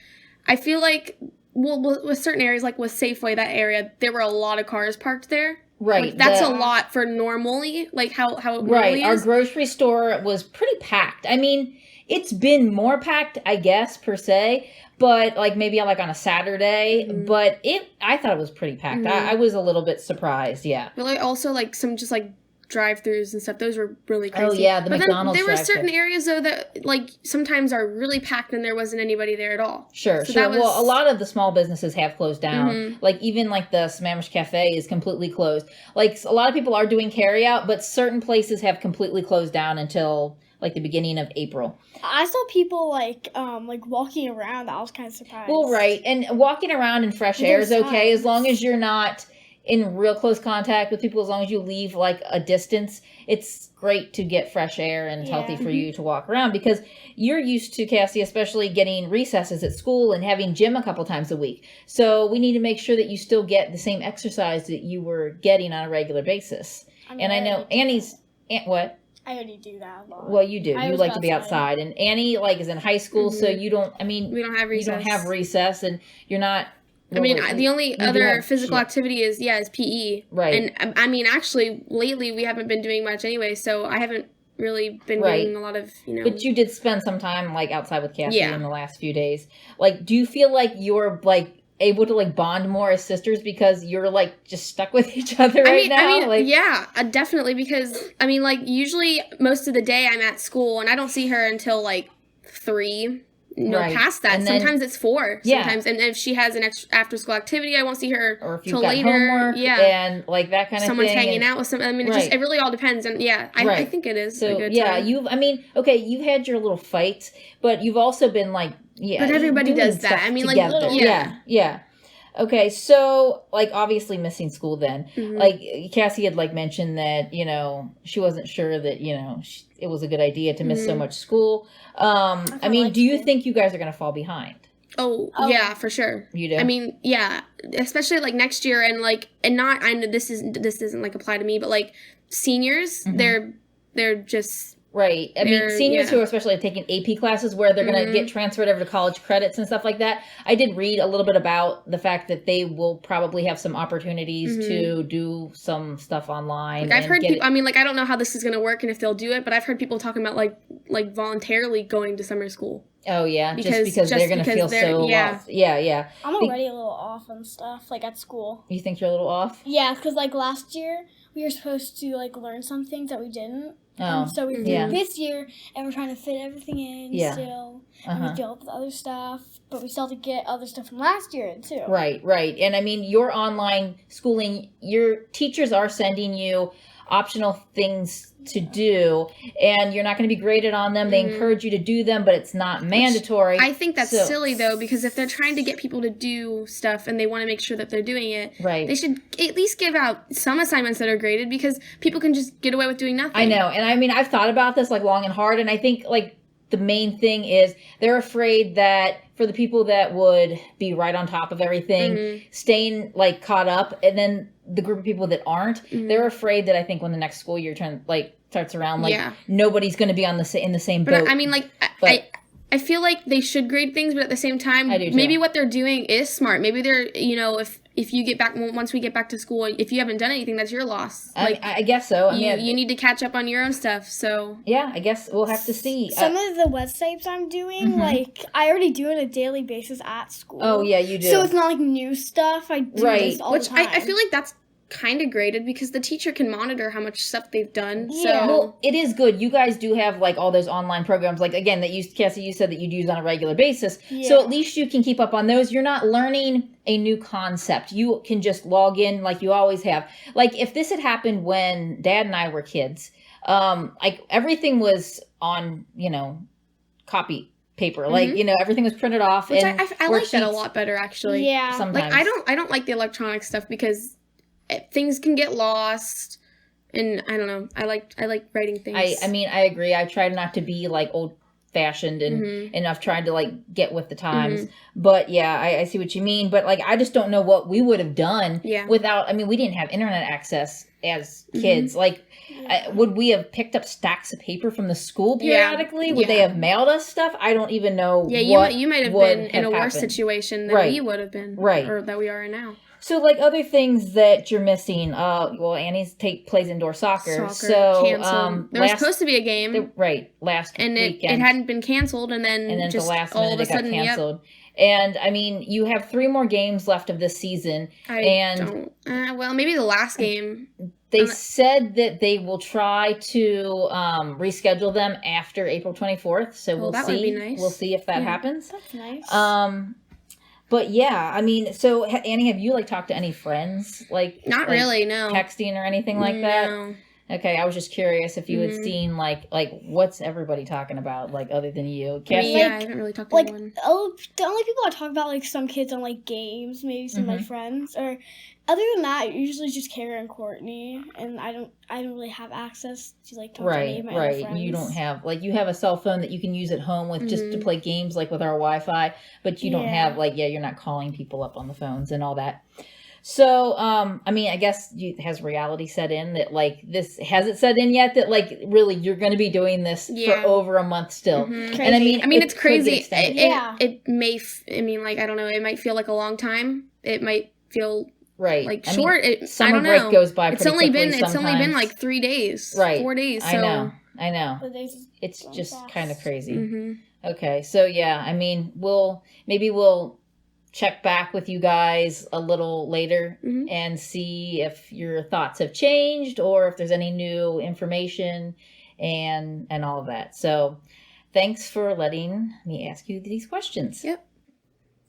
I feel like with certain areas, like with Safeway, that area, there were a lot of cars parked there. Right. Like, that's a lot for normally, like how it normally is. Our grocery store was pretty packed. I mean, it's been more packed, I guess, per se, but like maybe like on a Saturday, but I thought it was pretty packed. I was a little bit surprised, yeah. But like also like some just like drive-thrus and stuff, those were really crazy. Oh yeah, the McDonald's there were certain areas though that like sometimes are really packed and there wasn't anybody there at all. Sure. Well, a lot of the small businesses have closed down. Like even like the Smamish Cafe is completely closed. Like a lot of people are doing carry out, but certain places have completely closed down until like the beginning of April. I saw people like walking around. I was kind of surprised. Well, right, and walking around in fresh air is okay as long as you're not in real close contact with people. As long as you leave like a distance, it's great to get fresh air and it's healthy for you to walk around because you're used to, Cassie, especially getting recesses at school and having gym a couple times a week. So we need to make sure that you still get the same exercise that you were getting on a regular basis. And I know Annie's what? I already do that a lot. Well, you do. You like to be outside. And Annie like is in high school, so you don't. I mean, we don't have recess. You don't have recess, and you're not. I mean, the only other physical activity is PE. Right. And I mean, actually, lately we haven't been doing much anyway, so I haven't really been doing a lot of, But you did spend some time like outside with Cassie in the last few days. Like, do you feel like you're like able to like bond more as sisters because you're like just stuck with each other now? Yeah, definitely, because I mean, like usually most of the day I'm at school and I don't see her until like 3. past that. And then, sometimes it's 4. Sometimes, and if she has an after school activity, I won't see her or if you've till got later. homework, and like that kind of someone's thing. hanging out with some. I mean, it really all depends. And I think it is a good time. You've had your little fights, but you've also been like, but everybody does that. I mean, together. like, Okay, so, like, obviously missing school then. Like, Cassie had, like, mentioned that, she wasn't sure that, it was a good idea to miss so much school. I mean, do you think you guys are going to fall behind? Oh, yeah, for sure. You do? I mean, yeah, especially, like, next year and, like, and not, I know this doesn't, like, apply to me, but, like, seniors, they're just... Right. I mean, seniors who are especially taking AP classes where they're going to get transferred over to college credits and stuff like that. I did read a little bit about the fact that they will probably have some opportunities to do some stuff online. Like I've heard people, I mean, like, I don't know how this is going to work and if they'll do it, but I've heard people talking about like voluntarily going to summer school. Oh, yeah. Just because they're going to feel so lost. Yeah. I'm already a little off on stuff, like at school. You think you're a little off? Yeah, because like last year, we were supposed to like learn some things that we didn't. Oh, so we were doing this year, and we're trying to fit everything in still, and we deal with other stuff, but we still have to get other stuff from last year in too. Right. And I mean, your online schooling, your teachers are sending you optional things to do, and you're not going to be graded on them. They encourage you to do them, but it's not mandatory. I think that's silly though, because if they're trying to get people to do stuff and they want to make sure that they're doing it, they should at least give out some assignments that are graded, because people can just get away with doing nothing. I know, and I mean, I've thought about this like long and hard, and I think like the main thing is they're afraid that for the people that would be right on top of everything, staying like caught up, and then the group of people that aren't, they're afraid that I think when the next school year starts around, like nobody's going to be in the same boat. But I mean, like, I feel like they should grade things, but at the same time, maybe what they're doing is smart. Maybe they're, if you get back, once we get back to school, if you haven't done anything, that's your loss. Like, I guess so. I mean, you need to catch up on your own stuff, so. Yeah, I guess we'll have to see. Some of the websites I'm doing, like, I already do it on a daily basis at school. Oh, yeah, you do. So it's not like new stuff. I do this all the time. I feel like that's kind of graded because the teacher can monitor how much stuff they've done. Yeah, well, it is good. You guys do have like all those online programs, like again that Cassie, you said that you'd use on a regular basis. Yeah. So at least you can keep up on those. You're not learning a new concept. You can just log in like you always have. Like if this had happened when Dad and I were kids, like everything was on, copy paper, like everything was printed off. Which I like that a lot better actually. Yeah, sometimes. Like I don't like the electronic stuff because things can get lost, and I don't know. I like writing things. I mean, I agree. I tried not to be like old fashioned and I've tried to like get with the times. But yeah, I see what you mean. But like, I just don't know what we would have done without. I mean, we didn't have internet access as kids. Like, would we have picked up stacks of paper from the school periodically? Would they have mailed us stuff? I don't even know. Yeah, you might have been in a worse situation than we would have been, or that we are in now. So, like, other things that you're missing, Annie's plays indoor soccer. So, canceled. There was supposed to be a game. Last weekend. It hadn't been canceled, and then just the last all of a sudden it got canceled. And, I mean, you have 3 more games left of this season. Well, maybe the last game. They said that they will try to reschedule them after April 24th. So we'll see. Would be nice. We'll see if that happens. That's nice. But yeah, I mean, so Annie, have you like talked to any friends? Not really, no. Texting or anything like that? No. Okay, I was just curious if you had seen like what's everybody talking about, like other than you. Cassie? I haven't really talked to anyone. The only people I talk about like some kids on like games, maybe some of my friends, or other than that, usually just Kara and Courtney, and I don't really have access to like talk to any of my other friends. You don't have you have a cell phone that you can use at home with just to play games like with our Wi-Fi, but you don't have you're not calling people up on the phones and all that. So, I mean, I guess has reality set in that has it set in yet that really you're going to be doing this for over a month still? And I mean, it's crazy. It may. I don't know. It might feel like a long time. It might feel like short. Summer break goes by. It's only been like 3 days, 4 days. So. I know. It's just kind of crazy. Okay, so yeah, I mean, we'll check back with you guys a little later and see if your thoughts have changed or if there's any new information and all of that. So thanks for letting me ask you these questions. Yep.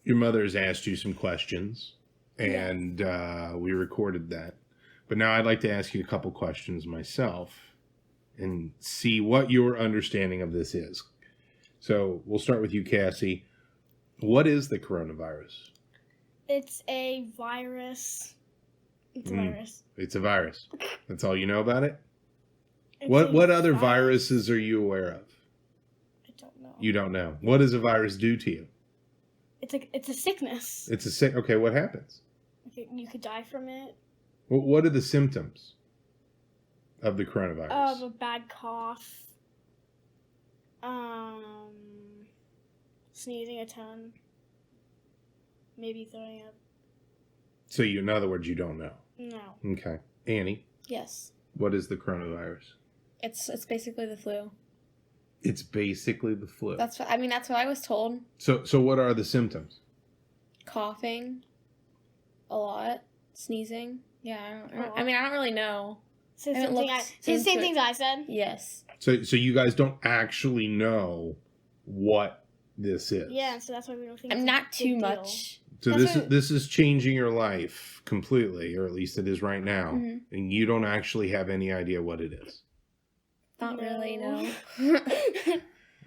Your mother's asked you some questions, and we recorded that. But now I'd like to ask you a couple questions myself and see what your understanding of this is. So we'll start with you, Cassie. What is the coronavirus? It's a virus. It's a virus. It's a virus. That's all you know about it? It's What a other virus. viruses are you aware of? I don't know. You don't know. What does a virus do to you? It's a sickness. It's a sick. Okay, what happens? You could die from it. What are the symptoms of the coronavirus? A bad cough. Sneezing a ton. Maybe throwing up. So in other words, you don't know. No. Okay. Annie, Yes. what is the coronavirus? It's basically the flu. It's basically the flu. That's what I was told. So what are the symptoms? Coughing a lot, sneezing. Yeah, I don't really know. So I haven't the looked same into things it. I said. Yes. So you guys don't actually know what this is. Yeah, so that's why we don't think. I'm it's a not big too deal. much. So That's what- this is changing your life completely, or at least it is right now, Mhm. and you don't actually have any idea what it is. Not really, no.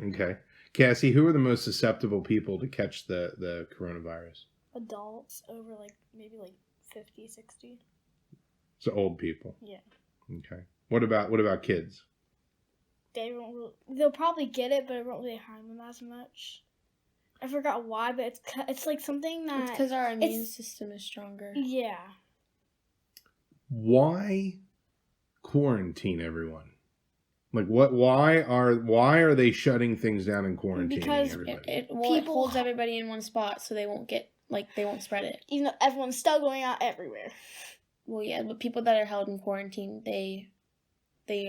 Okay. Cassie, who are the most susceptible people to catch the coronavirus? Adults over maybe 50, 60. So old people. Yeah. Okay. What about kids? They'll probably get it, but it won't really harm them as much. I forgot why, but it's like something that. It's because our immune system is stronger. Yeah. Why quarantine everyone? Like why are they shutting things down and quarantining Because everybody? It People- holds everybody in one spot so they won't spread it. Even though everyone's still going out everywhere. Well, yeah, but people that are held in quarantine, they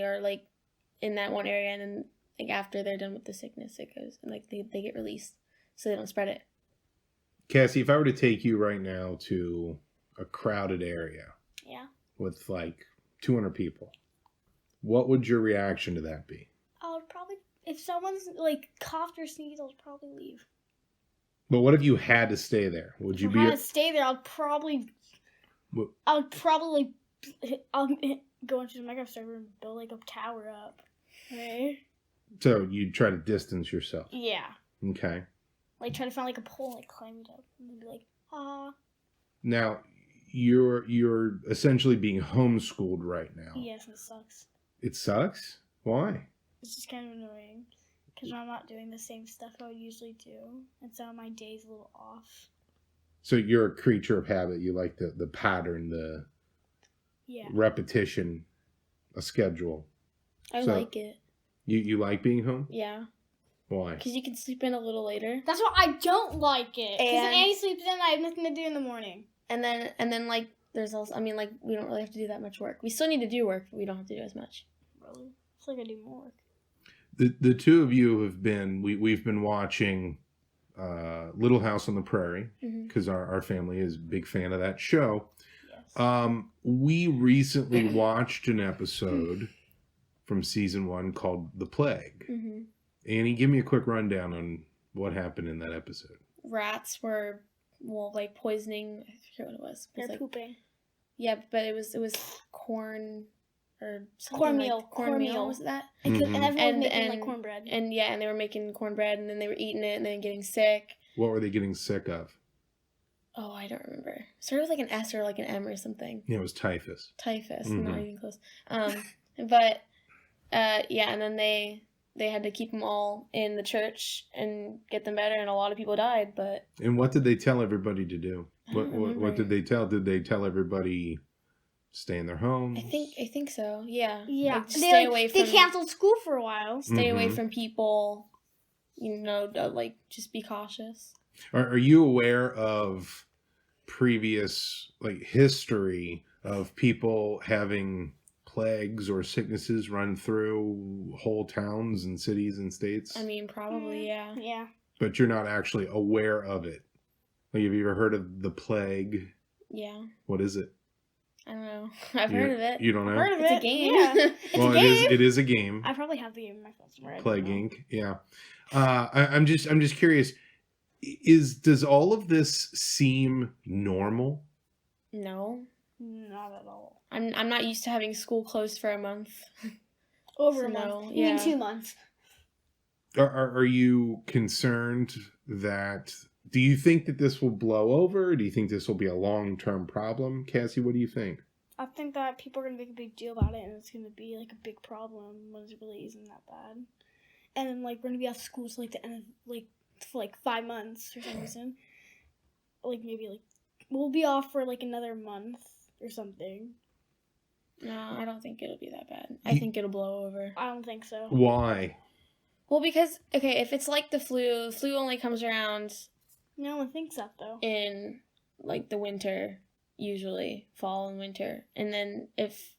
are in that one area, and then after they're done with the sickness, it goes and they get released so they don't spread it. Cassie, if I were to take you right now to a crowded area Yeah. with 200 people, what would your reaction to that be? I would probably, if someone's coughed or sneezed, I'll probably leave. But what if you had to stay there? Would you If be I had to stay there, I'll go into the Minecraft server and build a tower up. Right? so you'd try to distance yourself? Yeah. Okay. Try to find a pole and climb it up and be ah. Now you're essentially being homeschooled right now. Yes, it sucks. It sucks? Why? It's just kind of annoying because I'm not doing the same stuff I would usually do, and so my day's a little off. So you're a creature of habit. You like the pattern, the repetition, a schedule. I So- like it. You like being home? Yeah, Why? because you can sleep in a little later, That's why I don't like it. Because And- Annie sleeps in, I have nothing to do in the morning. and then there's also we don't really have to do that much work. We still need to do work, but we don't have to do as much. Really? It's like I do more work. The two of you have been we've been watching Little House on the Prairie Mhm. because our family is a big fan of that show. Yes. We recently watched an episode from season 1 called The Plague. Mm-hmm. Annie, give me a quick rundown on what happened in that episode. Rats were poisoning. I forget what it was. It was They're pooping. Yeah, but it was corn or something Cornmeal. Cornmeal, was that? And Mhm. everyone was And- making cornbread. And yeah, and they were making cornbread, and then they were eating it, and then getting sick. What were they getting sick of? Oh, I don't remember. It started with an S or an M or something. Yeah, it was typhus. Typhus, Mhm. not even close. But yeah, and then they had to keep them all in the church and get them better, and a lot of people died. But And what did they tell everybody to do? I don't What remember. did they tell? Did they tell everybody stay in their homes? I think so. Yeah. Yeah. Like, stay away from. They canceled school for a while. Stay away Mhm. from people. Just be cautious. Are you aware of previous history of people having plagues or sicknesses run through whole towns and cities and states? I mean, probably, yeah. Yeah. But you're not actually aware of it. Have you ever heard of the plague? Yeah. What is it? I don't know. I've heard of it. You don't know? I've heard of It's it. a game. Yeah. It's Well, a game. it is a game. I probably have the game in my phone somewhere. Plague Inc. Yeah. I'm just curious. Does all of this seem normal? No. Not at all. I'm not used to having school closed for a month. Over So a month. no, You mean yeah. 2 months. Are you concerned that... Do you think that this will blow over? Do you think this will be a long-term problem? Cassie, what do you think? I think that people are going to make a big deal about it, and it's going to be, like, a big problem when it really isn't that bad. And then, like, we're going to be out of school till, like, the end of, like, for, like, 5 months for some reason. Like, maybe, like, we'll be off for, like, another month or something. No, I don't think it'll be that bad. I think it'll blow over. I don't think so. Why? Well, because, okay, if it's like the flu only comes around No one thinks that, though. in, like, the winter, usually, fall and winter. And then if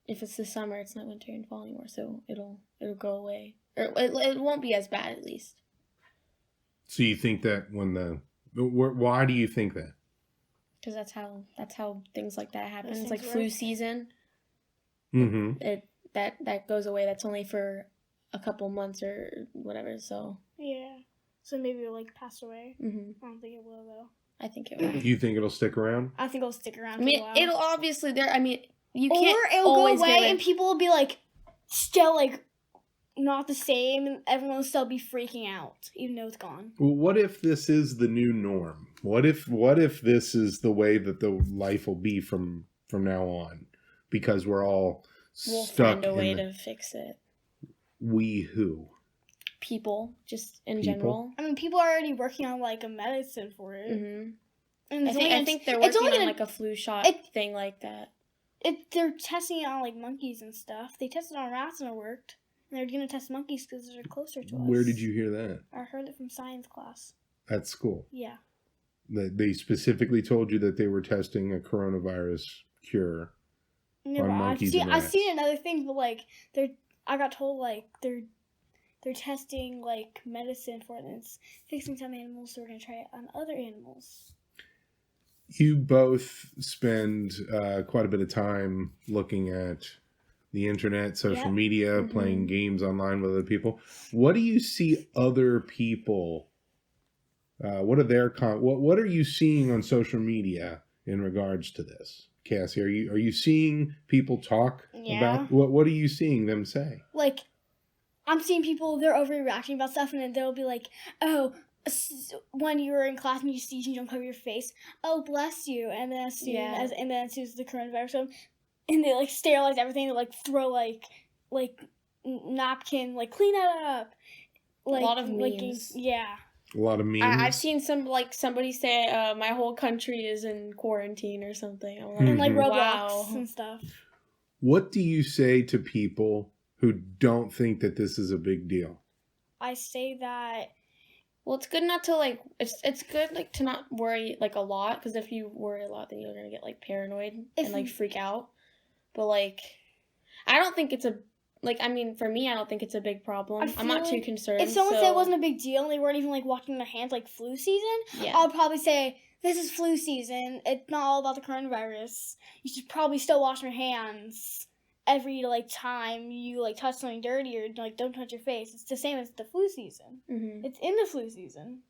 it's the summer, it's not winter and fall anymore, so it'll go away. Or it won't be as bad, at least. So you think that why do you think that? Because that's how things like that happen. Those It's like things flu work. season. Mm-hmm. That goes away. That's only for a couple months or whatever. So Yeah. So maybe it'll, like, pass away. I I don't think it will, though. think it will. You think it'll stick around? I think it'll stick around I for mean, a while. it'll obviously there. I mean, you Or can't it'll go always get away rid- and people will be, like, still, like, not the same, and everyone will still be freaking out, even though it's gone. Well, what if this is the new norm? What if this is the way that the life will be from now on? Because we're all We'll stuck find a way in to fix it. we who? People, just in People? general. I mean, people are already working on, like, a medicine for it. Mm-hmm. And I it's only think they're it's working only on gonna- like a flu shot thing like that. They're testing it on, like, monkeys and stuff. They tested it on rats and it worked. And they're going to test monkeys because they're closer to us. Where did you hear that? I heard it from science class. At school. Yeah. That they specifically told you that they were testing a coronavirus cure. No, On but monkeys and I've rats. seen another thing, but, like, I got told, like, they're testing, like, medicine for it, and it's fixing some animals, so we're going to try it on other animals. You both spend quite a bit of time looking at the internet, social Yeah. media, playing games online with other people. What do you see other people? What are their what are you seeing on social media in regards to this, Cassie? Are you seeing people talk about what are you seeing them say? Like, I'm seeing people, they're overreacting about stuff, and then they'll be like, oh, when you were in class and you sneeze and you don't cover your face, oh, bless you. And then as soon as the coronavirus comes, and they, like, sterilize everything, they, like, throw, like napkin, like, clean it up. Like, A lot of like, memes. yeah. A lot of memes. I've seen somebody say, my whole country is in quarantine or something. I'm like, And, like, Roblox wow. and stuff. What do you say to people who don't think that this is a big deal? I say that Well, it's good not to, like, it's good, like, to not worry, like, a lot, because if you worry a lot, then you're gonna get, like, paranoid and, like, freak out. But, like, I don't think it's I mean, for me, I don't think it's a big problem. I'm not too concerned. if someone said it wasn't a big deal and they weren't even, like, washing their hands, like, flu season, Yeah. I'll probably say, this is flu season. It's not all about the coronavirus. You should probably still wash your hands every, like, time you, like, touch something dirty or, like, don't touch your face. It's the same as the flu season. Mm-hmm. It's in the flu season.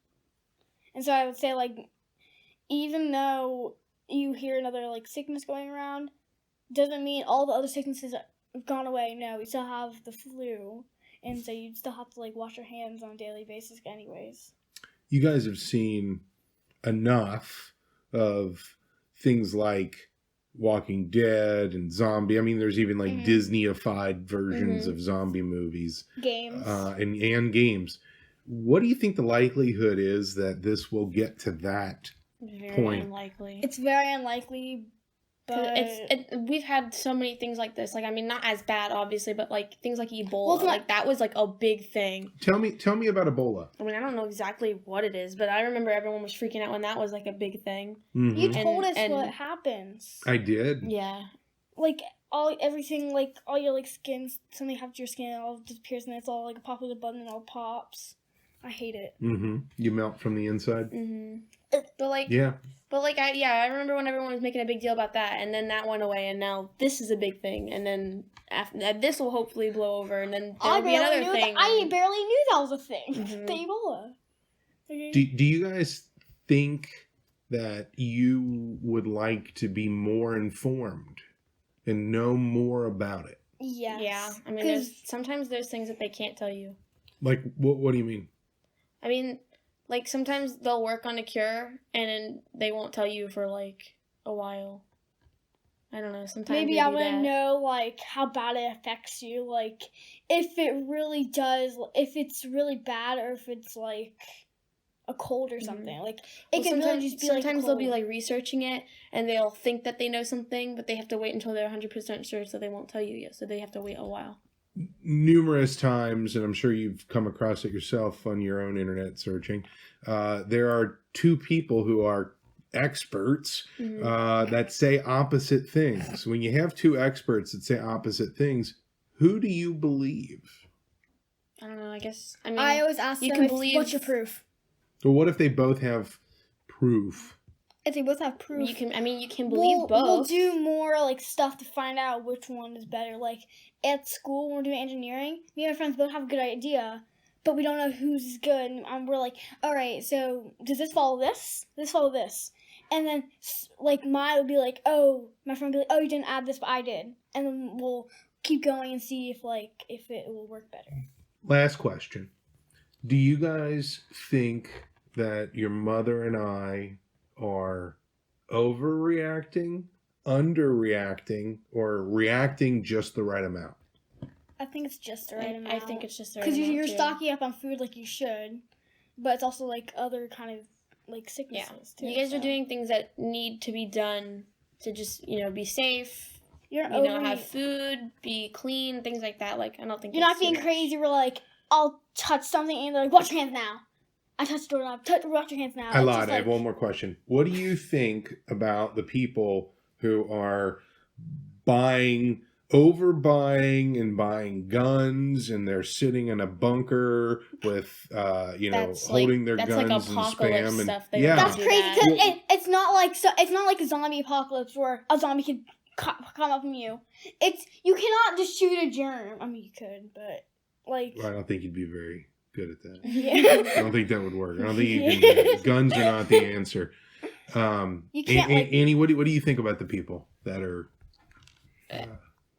And so I would say, like, even though you hear another, like, sickness going around, doesn't mean all the other sicknesses have gone away. No, we still have the flu. And so you still have to, like, wash your hands on a daily basis anyways. You guys have seen enough of things like Walking Dead and zombie. I mean, there's even like Disney-ified versions of zombie movies. Games. And games. What do you think the likelihood is that this will get to that Very point? unlikely. It's very unlikely, but We've had so many things like this. Like, I mean, not as bad, obviously, but, like, things like Ebola. Well, like, that was, like, a big thing. Tell me about Ebola. I mean, I don't know exactly what it is, but I remember everyone was freaking out when that was, like, a big thing. Mhm. you told us and- what happens. I did. Yeah. Like, everything, like, all your, like, skin, something happens to your skin, it all disappears, and it's all, like, a pop of the button and it all pops. I hate it. You melt from the inside. Mm-hmm. But, like... Yeah. But like I remember when everyone was making a big deal about that, and then that went away, and now this is a big thing, and then after this will hopefully blow over, and then there'll be another thing. I barely knew that was a thing. Mm-hmm. The Ebola. Okay. Do you guys think that you would like to be more informed and know more about it? Yes. Yeah, I mean, sometimes there's things that they can't tell you. Like, what do you mean? I mean, like, sometimes they'll work on a cure, and then they won't tell you for, like, a while. I don't know, sometimes maybe they I do want to that. know, like, how bad it affects you. Like, if it really does, if it's really bad, or if it's, like, a cold or something. Like, it can really just be, like, sometimes they'll be, cold. like, researching it, and they'll think that they know something, but they have to wait until they're 100% sure, so they won't tell you yet. So they have to wait a while. Numerous times, and I'm sure you've come across it yourself on your own internet searching, there are two people who are experts that say opposite things. When you have two experts that say opposite things, who do you believe? I don't know, I guess, I mean, I always ask you them, can if, believe- what's your proof? Or what if they both have proof? If they both have proof, you can believe both. We'll do more, like, stuff to find out which one is better. Like, at school, when we're doing engineering, me and my friends both have a good idea, but we don't know who's good. And we're like, all right, so does this follow this? Does this follow this? And then, like, mine would be like, oh, my friend would be like, oh, you didn't add this, but I did. And then we'll keep going and see if it will work better. Last question. Do you guys think that your mother and I are overreacting, underreacting, or reacting just the right amount? I think it's just the right amount. I think it's just the right amount. Because you're too. stocking up on food like you should, but it's also, like, other kind of, like, sicknesses, too. You guys so. are doing things that need to be done to just, be safe, You're have food, be clean, things like that. Like, I don't think You're not being crazy. We're like, I'll touch something and they're like, wash your hands now. I touched the doorknob. Wash your hands now. I lied. I have one more question. What do you think about the people who are overbuying and buying guns, and they're sitting in a bunker with, holding their guns and spam? And stuff. That's do crazy that. because it's not like it's not like a zombie apocalypse where a zombie can come up on you. You cannot just shoot a germ. I mean, you could, but like. Well, I don't think you'd be very good at that. Yeah. I don't think that would work. I don't think you can do that. Guns are not the answer. You can't, Annie, what do you think about the people that are...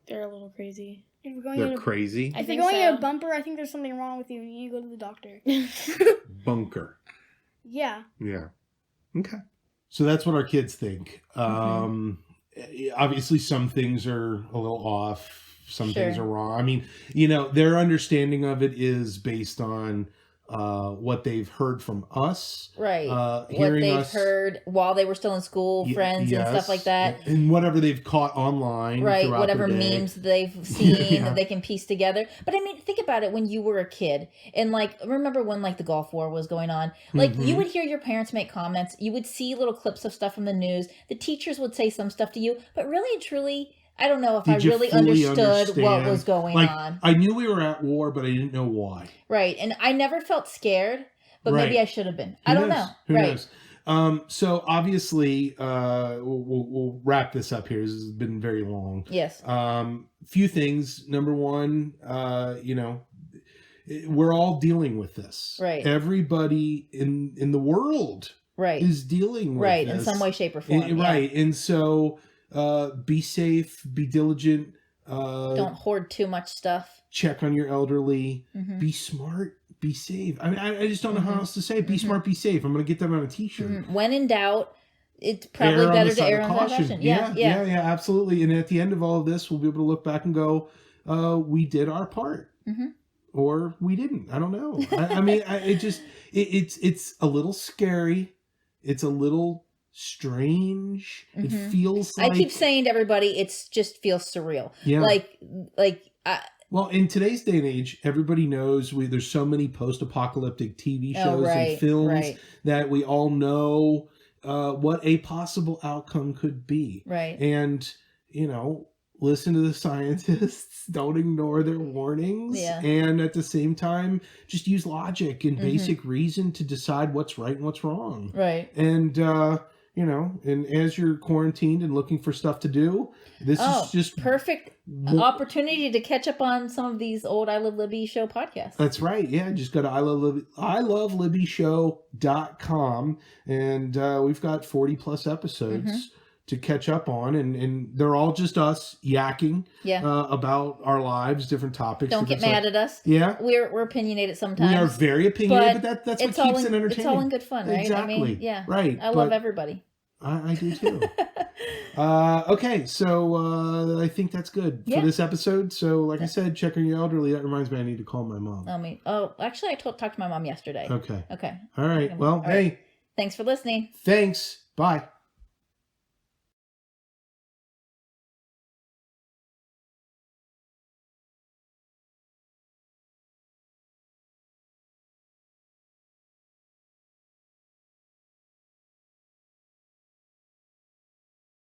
They're a little crazy. They're crazy? If you're going in a bumper, I think there's something wrong with you. You need to go to the doctor. Bunker. Yeah. Yeah. Okay. So that's what our kids think. Obviously, some things are a little off. Some things are wrong. I mean, their understanding of it is based on what they've heard from us. Right. What they've heard while they were still in school, friends and stuff like that. And whatever they've caught online. Right. Whatever memes they've seen that they can piece together. But I mean, think about it when you were a kid. And like, remember when like the Gulf War was going on? Like you would hear your parents make comments. You would see little clips of stuff from the news. The teachers would say some stuff to you. But really and truly, I don't know if I really understood what was going on. I knew we were at war, but I didn't know why. Right. And I never felt scared, but maybe I should have been. I don't know. Who knows? So obviously, we'll wrap this up here. This has been very long. Yes. Few things. Number one, we're all dealing with this. Right. Everybody in the world is dealing with this. In some way, shape, or form. Right. And so... be safe, be diligent. Don't hoard too much stuff. Check on your elderly. Be smart, be safe. I mean, I just don't know how else to say it. Be smart, be safe. I'm going to get that on a t-shirt. When in doubt, it's probably better to err on caution. Yeah, absolutely. And at the end of all of this, we'll be able to look back and go, we did our part. Or we didn't. I don't know. I mean, it's a little scary. It's a little... strange. It feels like... I keep saying to everybody, it's just feels surreal. Yeah. Well, in today's day and age, everybody knows there's so many post-apocalyptic TV shows and films that we all know what a possible outcome could be. Right. And, listen to the scientists. Don't ignore their warnings. Yeah. And at the same time, just use logic and basic reason to decide what's right and what's wrong. Right. And, you know, and as you're quarantined and looking for stuff to do, this is just perfect opportunity to catch up on some of these old I Love Libby show podcasts. That's right. Yeah, just go to ilovelibbyshow.com, and we've got 40 plus episodes to catch up on, and they're all just us yakking about our lives, different topics. Don't get mad at us. Yeah, we're opinionated sometimes. We are very opinionated, but that's what keeps it entertaining. It's all in good fun, right? Exactly. I mean, yeah, right. I love everybody. I do too. Okay, so I think that's good for this episode. So, like I said, check on your elderly. That reminds me, I need to call my mom. Actually, I talked to my mom yesterday. Okay. Okay. All right. Well, hey. Thanks for listening. Thanks. Bye.